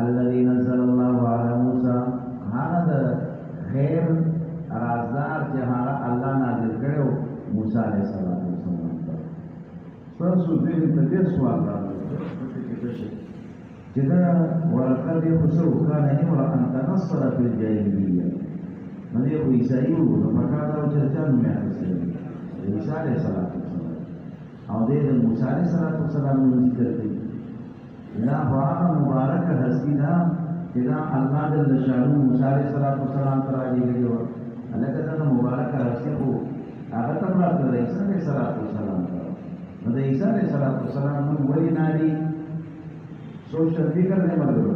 الذي نزل الله على موسى هغه د خیر رازدار چې هغه الله نازل کړی و موسی علیه السلام ته. ستاسو ذهن ته ډېر سوال راغلی چې دا ولقد خو څه وکړه امرأ تنصر فی الجاهلیه نو دې خو عیسایي وو نو پکار دا و چې چا نوم یې اخیستی د عیسی علیه السلام او دې د موسی علیه السلام نوم ذکر کوي. دا خو هغه مبارکه هستي ده چې دا الله جل شانو موسی علیه السلام ته رالیږلې وه. هلکه دغه مبارکه هستي خو هغه ته هم راتله د عیسی علیه السلام ته. نو د عیسی علیه السلام نوم ولې نالي سوچ فکر نہیں ملو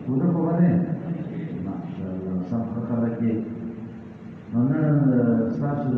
خود کو بنے ماشاءاللہ سب خلک کې نو نن تاسو د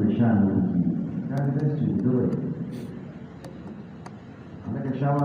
د شان وځي دا د څه دوی هغه شاوه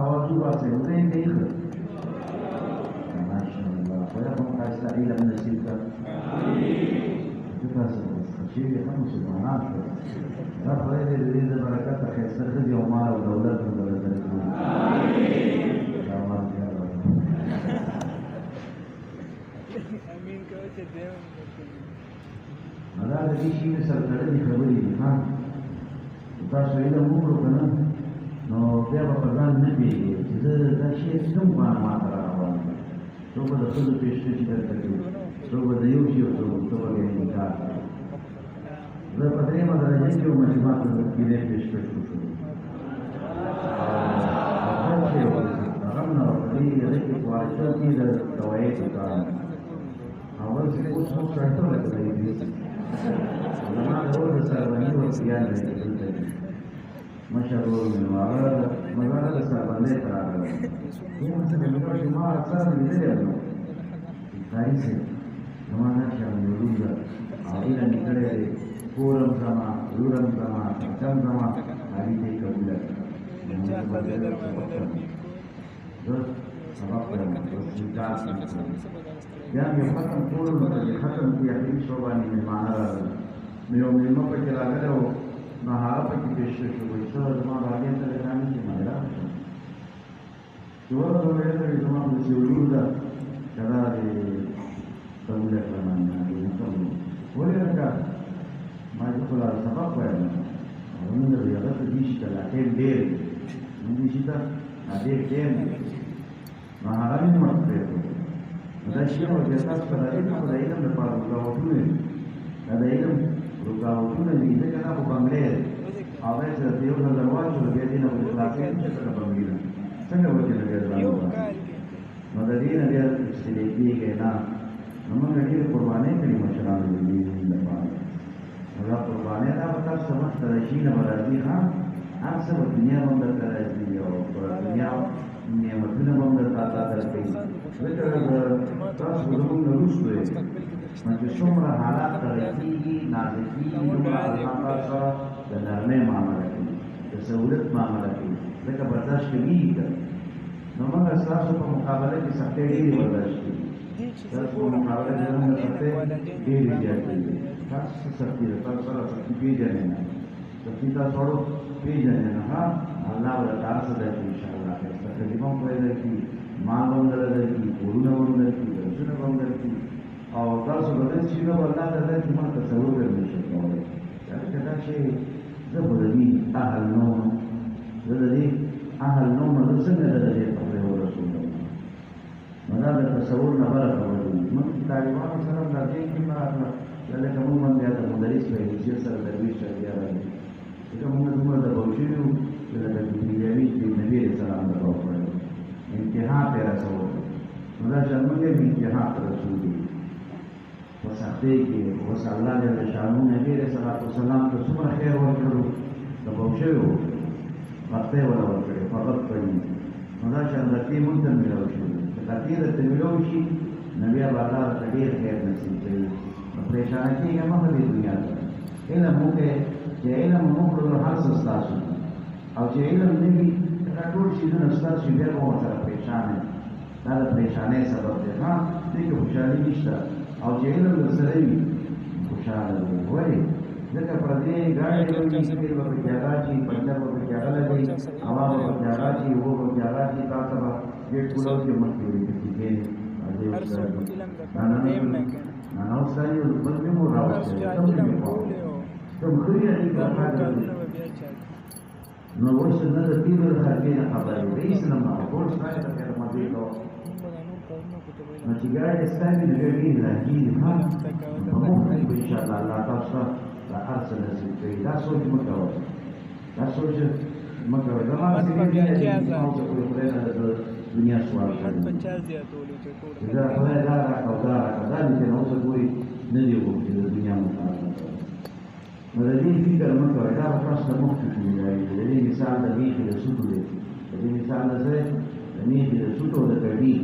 وځي ورته دی ماشاءالله خو یا کوم تاسو ایله نصیب کا امين تاسو چې هم سبحان دا خدای دې د برکت خیسته دې او مال او دولت ورکړي. دا د دې شي سره تړلې خبرې دي ها تاسو یې له موږ کنه نو بیا په ځان نه پیږي چې دا شی څنګه ما ته راوړل څو به د څه پېښې چې درته کوي څو به د یو شی او څو به یې انکار زه په درېیمه درجه کې وم چې ما ته د کېدې پېښې وشو هغه نو دې دې کې واښه کې د دوایي کار اول څه اوس نو څنګه راځي زما د اور سره باندې ورسیان دی مشهور منواره مګر د سره باندې راغلی یم څه د نو شما اکثر لیدل نو تاریخ زما نه شم یوه اېله نکړې پورم زما لورم زما څنګه زما هغه دې کوله نو په دې سبق انکار یا مې ختم کولو نو چې ختم کړي اخري شو باندې مېلمانه راغلل نو یو مېلمه پکې راغلی و نو هغه پکې پېښ شو وایي څه زما باغې ته رانه چې ما راغلی شم چې ورته ویل چې زما داسې ورور ده چې دا د قبوله کړه باندې ولې لکه ما چې خو لا سبق وایم او موږ د هغه ته دي چې لا ټیم ډېر موږ چې دا ډېر ټیم نو هغه مې مخ پرېښود دا شی نو چې تاسو ته د علم لپاره رکاوټونه دي دا د علم رکاوټونه دي ځکه دا په بنګلې هغه چې د یو ځل واچو بیا دې نه په خلاصې چې څنګه بنګلې څنګه وځي نه بیا نو د دې نه بیا چې دې کېږي نه نو موږ ډېر قربانۍ کړې مشرانو دې لپاره دا قربانۍ دا به تاسو مخ ته راشي نه به راځي هر څه په دنیا هم درته راځي او په دنیا نعمتونه هم درته عطا درکوي ځکه تاسو زموږ نه وروسته یې نو چې څومره حالات تغیر کېږي نازل کېږي دومره الله پاک سره د نرمۍ معامله کوي د سهولت معامله کوي ځکه برداشت کوي نو موږ ستاسو په مقابله کې سختۍ ډېرې برداشت کوي ستاسو په مقابله کې زموږ سختۍ ډېرې زیاتې دي تاسو څه سختي ده تاسو سره سختي پېژنئ نه سختي تاسو ورو پېژنئ نه الله به تاسو درکړي انشاءالله ښایسته کلمه هم به درکړي مال به هم درکړي کورونه به هم درکړي درسونه به هم درکړي او تاسو به داسې شي به الله ته درکړي ما تصور به نه شئ کولی ځکه دا شی زه خو د دې اهل نه وم زه د دې اهل نه وم زه څنګه د دې خبرې ورسولم نو دا د تصور نه بله خبره دي موږ طالبانو سره هم دا دې کې راغله لکه موږ باندې د مدرس په حیثیت سره درویش چاریا راځي ځکه موږ دومره دباو شوي وو چې لکه دنیاوي د نبي علیه السلام دباو کړی امتحان پرې رسول نو دا چې موږ یې امتحان ته رسولي په سختۍ کې اوس الله جل شانو نبي علیه السلام ته څومره خیر ورکړو دباو شوي وو وخت یې ولا ورکړی فقط کړي نو دا چې غلطي موږ ته ملاو شوي چې غلطي درته ملاو شي نو بیا به الله ته ډېر خیر نصیب کوي پریشانه کېږه مه په دې دنیا ته علم وکړئ چې علم وکړو نو هر څه ستاسو او چې علم نه وي دا ټول شیزونه ستاسو شي بیا به ورسره پریشانه دا د پریشانۍ سبب دی دې کې خوشحالي نشته او چې علم درسره وي خوشحاله وي ولې ځکه پردې ګاډۍ به وي تېل به پکې هغه شي پنچر به پکې هغه لګوي هوا به پکې هغه شي اوبه به پکې هغه شي تا ته به ګېټ کولو کې مخکې وي پکې کښېنې انا اوسای بل می مو راوځي ته مخې یې نو وښه نه د دې ور خلګې نه خبرې دې اسلام ما ټول څنګه ته په مزه نو چې ګاډي ستاسو نه ویلي راځي ها نو ان شاء الله الله تاسو لا ارسل نصیب کوي دا سوچ مکو دا سوچ مکو دا ما چې دې دنیا سوال کوي 50 زیاتولې چې ټول دا خدای دا راکودا چې نو څه ګوري نه دی وګوري د دنیا مطابق نو د دې فکر مه کوئ دا به تاسو ته مخکې کړي د دې مثال د میخې د سوټو دی د دې مثال د څه د میخې د سوټو د کډي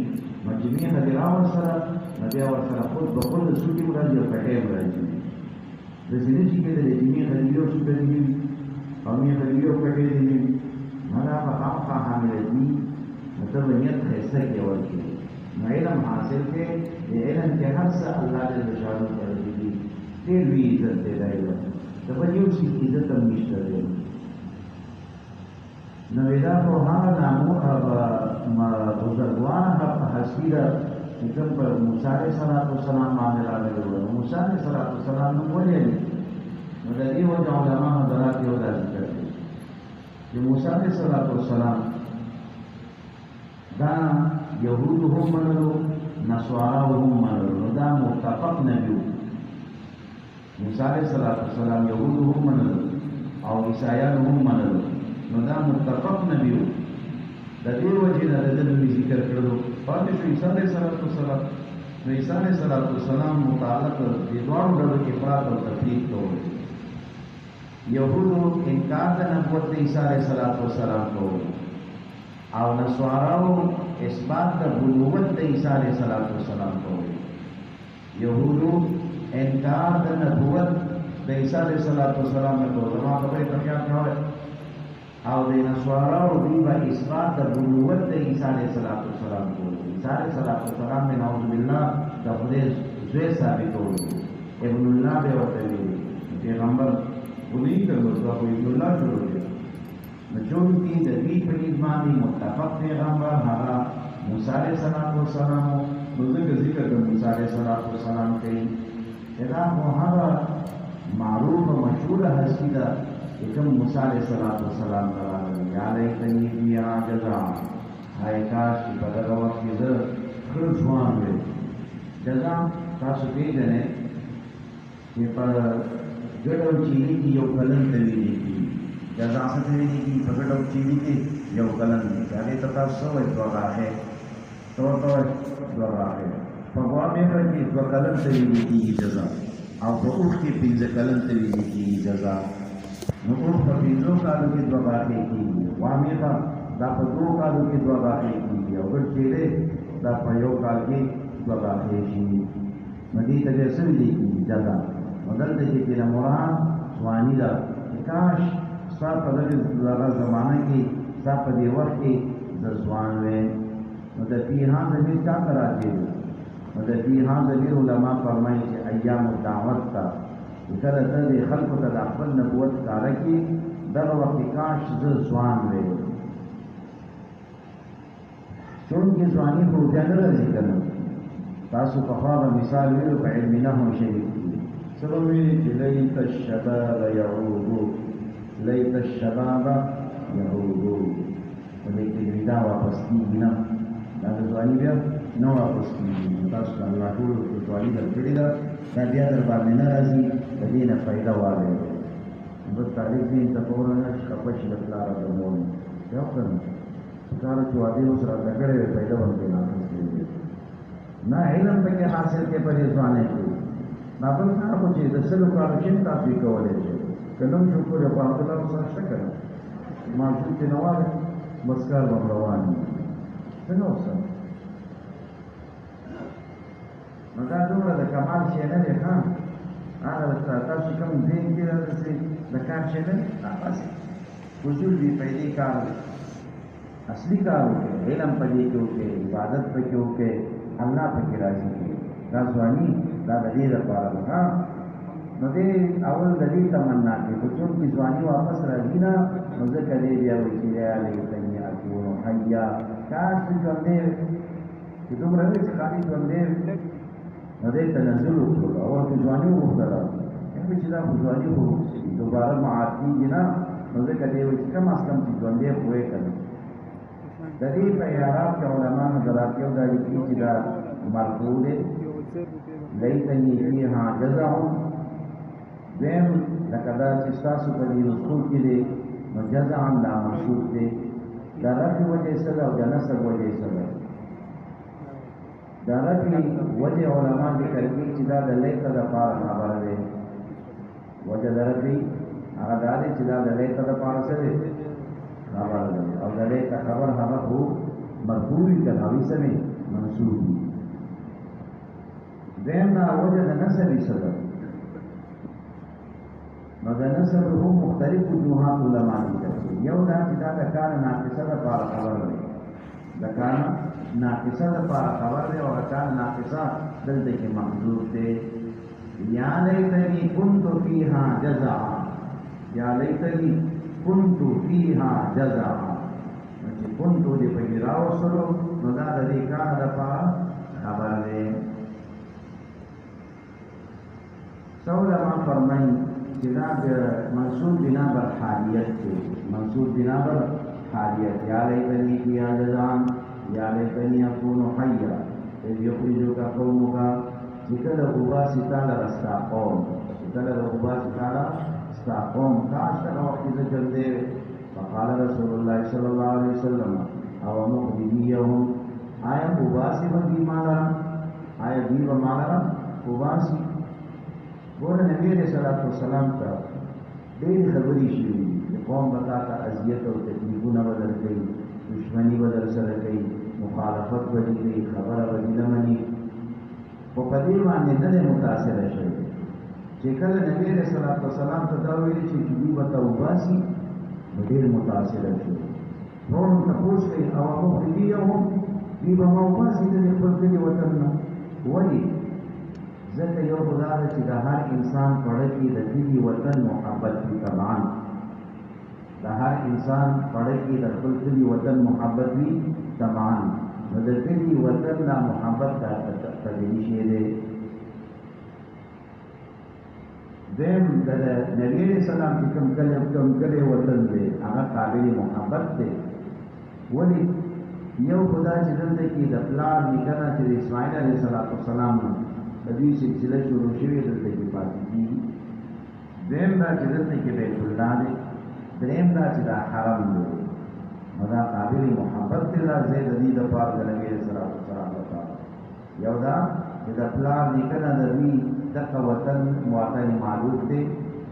نو چې میخه دې راورسره نو بیا ورسره خود به خود د سوټي هم راځي او کټۍ هم راځي داسې نه شي کېدلی چې میخه دې یو سوټه دې وي او میخه دې یو کټۍ دې وي نو دا به خامخا حامله دي نو ته به نیت ښایسته کې ورکړي نو علم حاصل کې د علم کې هر څه الله جل شانو ته رسېږي ډېر لوی عزت دی دا علم د بل یو شي عزت هم نشته دی نو دا خو هغه نامو بزرګوان هغه هستي ده چې کوم پر موسی علیه السلام باندې راغلي وو موسی علیه السلام نوم ولې نو د دې وجه علما حضرات یو دا ذکر کوي چې موسی علیه السلام دا یهود هم منلو نصارا هم منلو دا متفق نبی موسی علیه السلام یهود هم منلو او عیسایان هم منلو نو دا متفق نبی د دې وجه نه د دې ذکر کړو پاتې شو عیسی علیه السلام نو عیسی علیه السلام متعلق د دوه ډول کې افراط او تفریق کوي یهودو انکار د نبوت د عیسی علیه السلام کوي او نصاراو اثبات د بنوت د عیسی علیه السلام کوي یهودو انکار د نبوت د عیسی علیه السلام نه کوي ما خبرې ته خیال کړو او د نسوارا او دی با اثبات د بنوت د عیسی علیه السلام کو عیسی علیه السلام من اعوذ بالله د خدای زوی ثابتول ابن الله به ورته پیغمبر ولي کړو او ابن الله جوړ کړ نو جوړ کې د دې په ایمان متفق پیغمبر هغه موسی علیه السلام نو ذکر د موسی علیه السلام کوي دا هغه معروف و مشهور هستی ده کوم موسی علیه السلام راغلی یا لیتنی بیا جزا هاي کاش چې په دغه وخت کې زه ښه ځوان وم جزا تاسو پیژنئ چې په ګډ او چیني کې یو کلن ته ویلي کېږي جزا څه ته ویلي کېږي په ګډ او چیني کې یو کلن دی هغې ته تاسو څه وایي دوه راغې څه ورته وایي دوه راغې په غوامیخه کې دوه کلن ته ویلي کېږي جزا او په اوښ کې پنځه کلن ته ویلي کېږي جزا نو اوښ په پنځو کالو کې دوه راغې کېږي غوامیخه دا په دوه کالو کې دوه راغې کېږي او ګډ چیرې دا په یو کال کې دوه راغې شي نو دې ته بیا څه ویلي کېږي جزا نو دلته چې د مراد ځواني ده چې کاش ستا په دغه زمانه کې ستا په دې وخت کې زه ځوان وې نو د پیران ضمیر چا ته راځي نو د پیران ضمیر علما فرمایي چې ایام دعوت ته چې کله ته د خلکو ته د خپل نبوت ښکاره کړي دغه وخت کې کاش زه ځوان وې چونکې ځواني خو بیا نه راځي که نه تاسو پخوا به مثال ویلو په علم نحو شریف سبوی لیت الشباب یعودو لیت الشباب یعودو ولیکن ویدا واپس کیږي نه دا د ځواني بیا نه واپس کیږي تاسو ته الله ټول ځواني درکړې ده دا بیا در باندې نه راځي د دې نه فایده واخلئ بس تعریف دې ته فورا خپه شي د پلار د مور یو کړم کار چې واده سره دګړې فایده ورته نه اخلي نه علم پکې حاصل کې پرې ځوانه کې نابل کار خو چې د سلو کارو شي تاسو یې کولی شئ که نوم شکر یې په الله سره شته که نه ماشوم چې نه واده بس کار به روان وي څنګه اوسه نو دا دومره د کمال شی نه دی ښه هغه تاسو کوم ذهن کې داسې د کار شی نه دی داسې وجود بې فایدې کار دی اصلي کار وکړئ علم په دې کې وکړئ عبادت پکې وکړئ الله پکې راضي کړي دا ځواني دا د دې لپاره ده نو دې اول د دې تمنا کې خو چې ځواني واپس راځي نه نو ځکه دې بیا وایي چې یا لیتنی اکون حیا کاش ژوندی چې دومره وي چې خالي ژوندی نو دې تنزل وکړو اول کې ځواني وغوښتله چې دا خو ځواني خو دوباره معاد کېږي نه نو ځکه دې وایي چې کم از کم چې ژوندی خو یې کړي د دې په اعراب کې علما حضرات یو دا لیکي چې دا مرفوع دی لیتنی فیها جزع دویم لکه دا چې ستاسو په دې رسول کې دی نو جزعا دا منصوب دی دا رفع وجه څه ده او د نصب وجه څه ده دا رفع وجه علما ذکر کوي چې دا د لیته دپاره خبره دی وجه د رفع هغه دا دی چې دا د لیته دپاره څه دی خبر دی او د لیته خبر هغه خو مرفوع وي که هغوی څه وي منصوب وي دویم دا وجه د نصب یې څه ده نو د نصب هم مختلف وجوهات علما ذکر کوي یو دا چې دا د کار ناقصه دپاره خبر دی د کار ناقصه دپاره خبر دی او د کار ناقصه دلته کې محذوف دی یا لیتنی کنت فیها جزعا یا لیتنی کنت فیها جزعا چې کنت دې پکې راوستلو نو دا د دې کار دپاره خبر دی علماء فرمائیں کہ منصوب بنا بر حالیت کے منصوب بنا بر حالیت یا لیتنی فیہا جزعا یا لیتنی اکون حیا اذ یخرجک قومک ذکر غبا ستالا رستا قوم ذکر غبا ستالا رستا قوم کاش تک وقت ذکر دے فقال رسول اللہ صلی اللہ علیہ وسلم او مخرجیہم آیا غباسی بندی مالا آیا دیو مالا غباسی ګوره نبی علیہ الصلوۃ والسلام ته ډېرې خبرې شوي دي قوم به تا ته اذیت او تکلیفونه به در کوي دشمني به در سره کوي مخالفت به دې کوي خبره به دې نه مني خو په دې باندې نه دی متاثره شوی چې کله نبی علیہ الصلوۃ والسلام ته دا ویلي چې دوی به ته وباسي ډېر متاثره شو فورا تپوس کوي او مخرجیهم دوی به ما وباسي د خپل کلي وطن نه ولې ځکه یو خدا ده چې د هر انسان په زړه کې د کلي وطن محبت وي طبعا د هر انسان په زړه کې د خپل کلي وطن محبت وي طبعا نو د کلي وطن لا محبت دا طبیعي شی دی دیم د نبی علیہ السلام چې کوم کلی وطن دی هغه قابل محبت دی ولې یو خدا چې دلته کې د پلار نیکه نه چې د اسماعیل علیه السلام د دوی سلسله شروع شوې دلته کې پاتې کېږي دویم دا چې دلته کې بیت الله دی دریم دا چې دا حرم دی نو دا قابل محبت دی دا ځای د دې دپاره د نبي علیه السلام لپاره یو دا چې د پلار نیکه نه د دوی دغه وطن معروف دی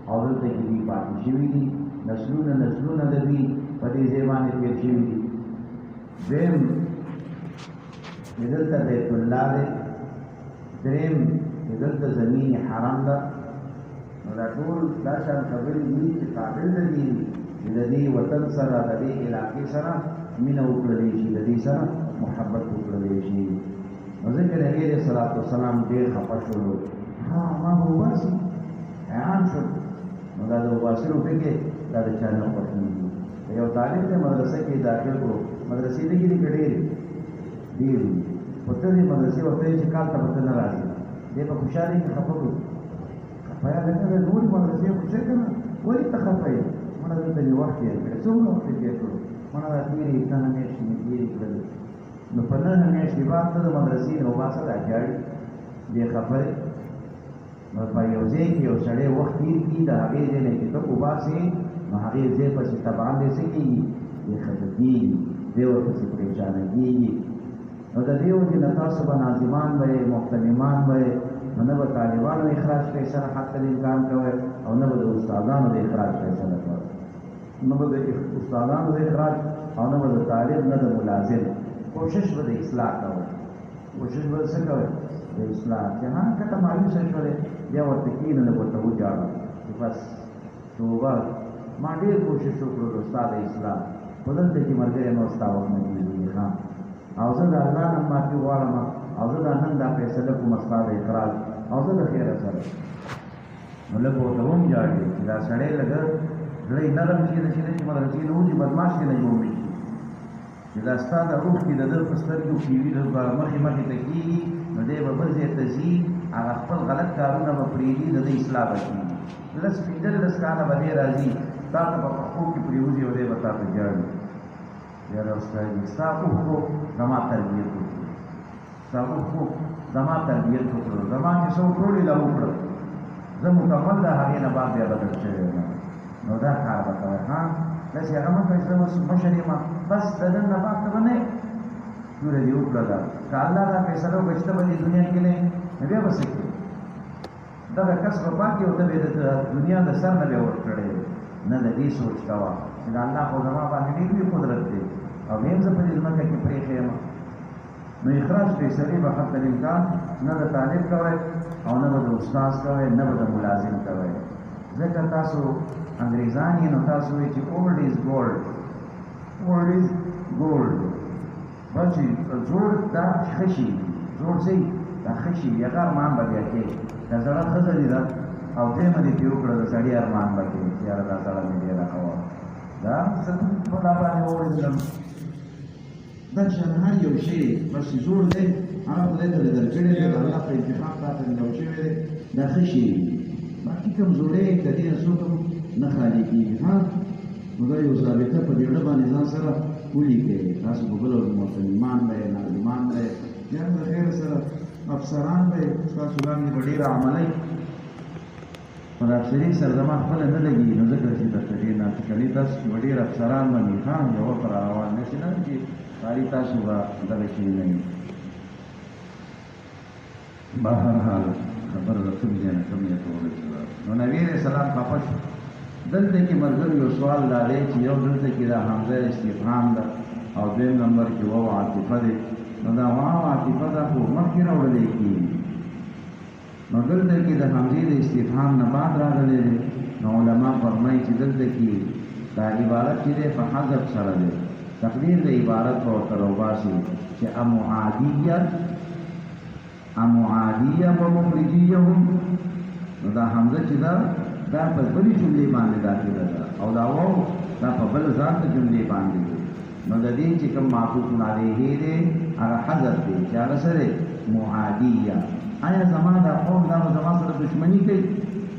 او دلته کې دوی پاتې شوي دي نسلونه د دوی په دې ځای باندې تېر شوي دي دویم چې دلته بیت الله دی دریم چې دلته زمین حرام ده نو دا ټول دا شان خبرې دي چې قابل د دې چې د دې وطن سره د دې علاقې سره مینه وکړلی شي د دې سره محبت وکړلی شي نو ځکه نبي علیه الصلاة والسلام ډېر خفه شولو ما به وباسي حیران شول نو دا د وباسلو فکر دا د چا نه خوښېږي یو طالب دی مدرسه کې داخل کړو مدرسې لږې دي که ډېرې ډېرې خو ته دې مدرسې ورته چې کال ته به ته نه راځې دی په خوشحالۍ کې خفه کړو خفه یې لکه د نورې مدرسې خوشی که نه ولې ته خفه یې مړه دلته مې وخت تېر کړی څومره وخت یې تېر کړو مړه دا تېرې 9 میاشتې مې تېرې کړلې نو په 9 میاشتې بعد ته د مدرسې نه وباسه دا ژاړي دی خفه دی نو په یو ځای کې یو سړی وخت تېر کړي د هغې ځای نه چې ته وباسې نو هغې ځای پسې طبعا دی څه کېږي دی خفه کېږي دی ورپسې پریشانه کېږي نو د دې وجې نه تاسو به ناظمان به یې محترمان به یې نو نه به طالبانو اخراج فیصله حتی امکان کوئ او نه به د استادانو د اخراج فیصله کوئ نه به د استادانو د اخراج او نه به د طالب نه د ملازم کوشش به د اصلاح کوئ کوشش به څه کوئ د اصلاح چې ها کته مایوسه شولې بیا ورته کښېنه لږ ورته وجاړه چې بس توبه ما ډېر کوشش وکړو د ستا د اصلاح خو دلته کې ملګری نو ستا وخت نه کېږي ښه او زه د الله نه معافي غواړم او زه دا نن دا فیصله کوم ستا د اخراج او زه د خیره سره نو لږ ورته ومجاړې چې دا سړی لږه زړه یې نرم شي نه شي چې مدرسې نه وځي بدماش یې نه جوړ شي چې دا ستا د روح کې د ده په سترګو کې وي مخې ته کېږي نو دی به بل ځای ته ځي هغه خپل غلط کارونه به پرېږدي د ده اصلاح به کېږي لس کاله به دی راځي تا ته به په خوب کې پرېوځي او دی به تا ته ژاړي یاره استاد ستا اوښکو زما تربیت وکړو ستا اوښکو زما تربیت وکړو زما چې څه ټول یې لا وکړل زه مکمل د هغې نه بعد بیا بدل شوی یم نو دا کار به کوئ ها داسې هغه مه کوئ زه اوس مشر یم بس د نن نه بعد ته به نه توره دې وکړله که الله دا فیصله وکړه چې ته به دې دنیا کې نه نو بیا به څه کوې دغه کس به پاتې او ته به د دنیا د سر نه بیا ورکړی نه د دې سوچ کوه چې د الله خو زما باندې ډېر لوی قدرت دی او بیا هم زه په دې ځمکه کې پرېښی یم نو اخراج فیصلې به حتی الامکان نه د طالب کوئ او نه به د استاذ کوئ نه به د ملازم کوئ ځکه تاسو انګریزان یې نو تاسو وایئ چې اولډ از ګولډ اولډ از ګولډ بس چې زوړ دا ښه شي زوړ ځای دا ښه شي هغه ارمان به بیا کوې دا زړه ښځه دي ده او دیمه دې پرې وکړه د سړي ارمان به کوې چې یاره دا سړی مې ډېره ښه وه دا زه په دا باندې ووړېدلم دا شان هر یو شی بس چې زوړ دی هغه خدای ته درکړی دی د الله په انتخاب تا ته ملو شوی دی دا ښه شي باقي کمزورۍ د دې نه څوک نه خالي کېږي ها نو دا یو ضابطه په دې ډله باندې ځان سره ولیکئ تاسو به بله محترمان به یې ناظمان به یې یا د خیر سره افسران به یې ستاسو لاندې به ډېره عملئ په د افسري سره زما خپله نه لګېږي نو ځکه چې درته ډېر ناټکلي تاسو به ډېر افسران باندې ښه یوه پر روان نه شي نه چې ساري تاسو به دغه شي نه وي بهرحال خبره د کوم ځای نه کوم ځای ته ورسېده نو نبي علیه السلام خفه شو دلته کې ملګرو یو سوال دا دی چې یو دلته کې دا حمزه استفهام ده او دویم نمبر کې واو عاطفه دی نو دا واو عاطفه دا خو مخکې راوړلی کېږي نو دلته کې د حمزې د استفهام نه بعد راغلی دی نو علما فرمایي چې دلته کې دا عبارت چې ده په حذف سره ده تقدیر د عبارت او تروباسي چې امعادیه و مخرجیهم نو دا حمزه چې دا په بلې جملې باندې داخله ده او دا واو دا په بل ځان ته جملې باندې ده نو د دې چې کوم معطوف علیه دی هغه حذف دی چې هغه سره معادیه آیا زما دا قوم دا زما سره دشمنی کوي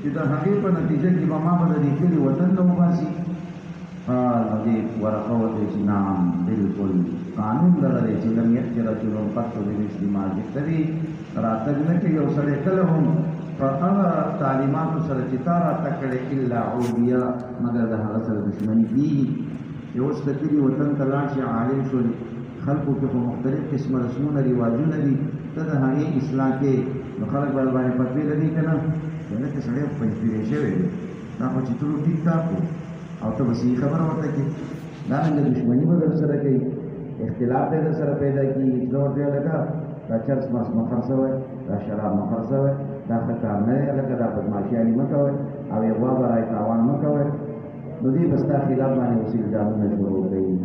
چې د هغې په نتیجه کې به ما به د دې کلي وطن نه وباسي نو دې ورقه ورته چې نعم بالکل قانون لري چې لم یأت رجل قط بمثل ما جئت به راتګ نه کوي یو سړی کله هم په هغه تعلیماتو سره چې تا راتګ کړی الا عودیه مګر د هغه سره دشمني کېږي یو اوس د کلي وطن ته لاړ شي عالم شول خلکو کې خو مختلف قسمه رسمونه رواجونه دي ته د هغې اصلاح کې نو خلک به باندې فتوې لري که نه څنګه چې سړی پنځپیرې شوی دی دا خو چې ټولو ټیک ټاک و او ته به صحیح خبره ورته کړې دارنګه دشمني به در سره کوي اختلاف به در سره پیدا کېږي چې ورته لکه دا چرس ماس مه خرڅوئ دا شراب مه خرڅوئ دا ښه کار نه دی لکه دا بدماشیانې مه کوئ او یو غوا به رای تاوان مه کوئ نو دې به ستا خلاف باندې اوس الزامونه شروع کوي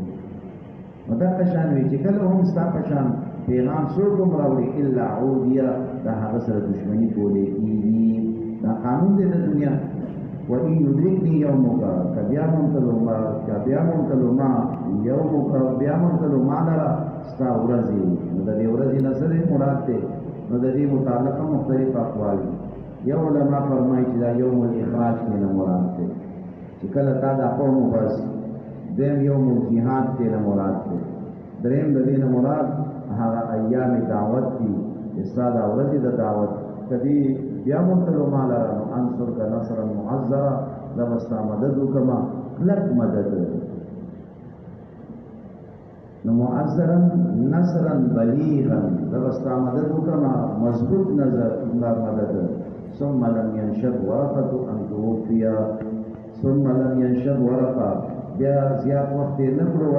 نو دا قشان وي چې کله هم ستا په شان پیغام څوک هم راوړي الا عودیه دا هغه سره دشمني کولی کېږي دا قانون دی د دنیا وإن يدركني يومك كبيا منتلو ما يومك بيا منتلو ما لرا ستا ورزي نو د دې ورزي نه سره مراد دی نو د دې متعلقه مختلف اقوال یو علماء فرمایي چې دا یوم الاخراج نه مراد دی چې کله تا دا قوم وباسي دیم یوم الجهاد نه مراد دی دریم د دې نه مراد هغه ایام دعوت دي چې ستا دا ورځې د دعوت کدی بیا منتلو مالا انصر کا نصرا معذرا لبستا مدد وکما لک مدد نو معذرا نصرا بلیغا لبستا مدد وکما مضبوط نظر مدد ثم لم ينشب ورقة ان توفیا ثم لم ينشب ورقة بیا زیاد وقت نکړو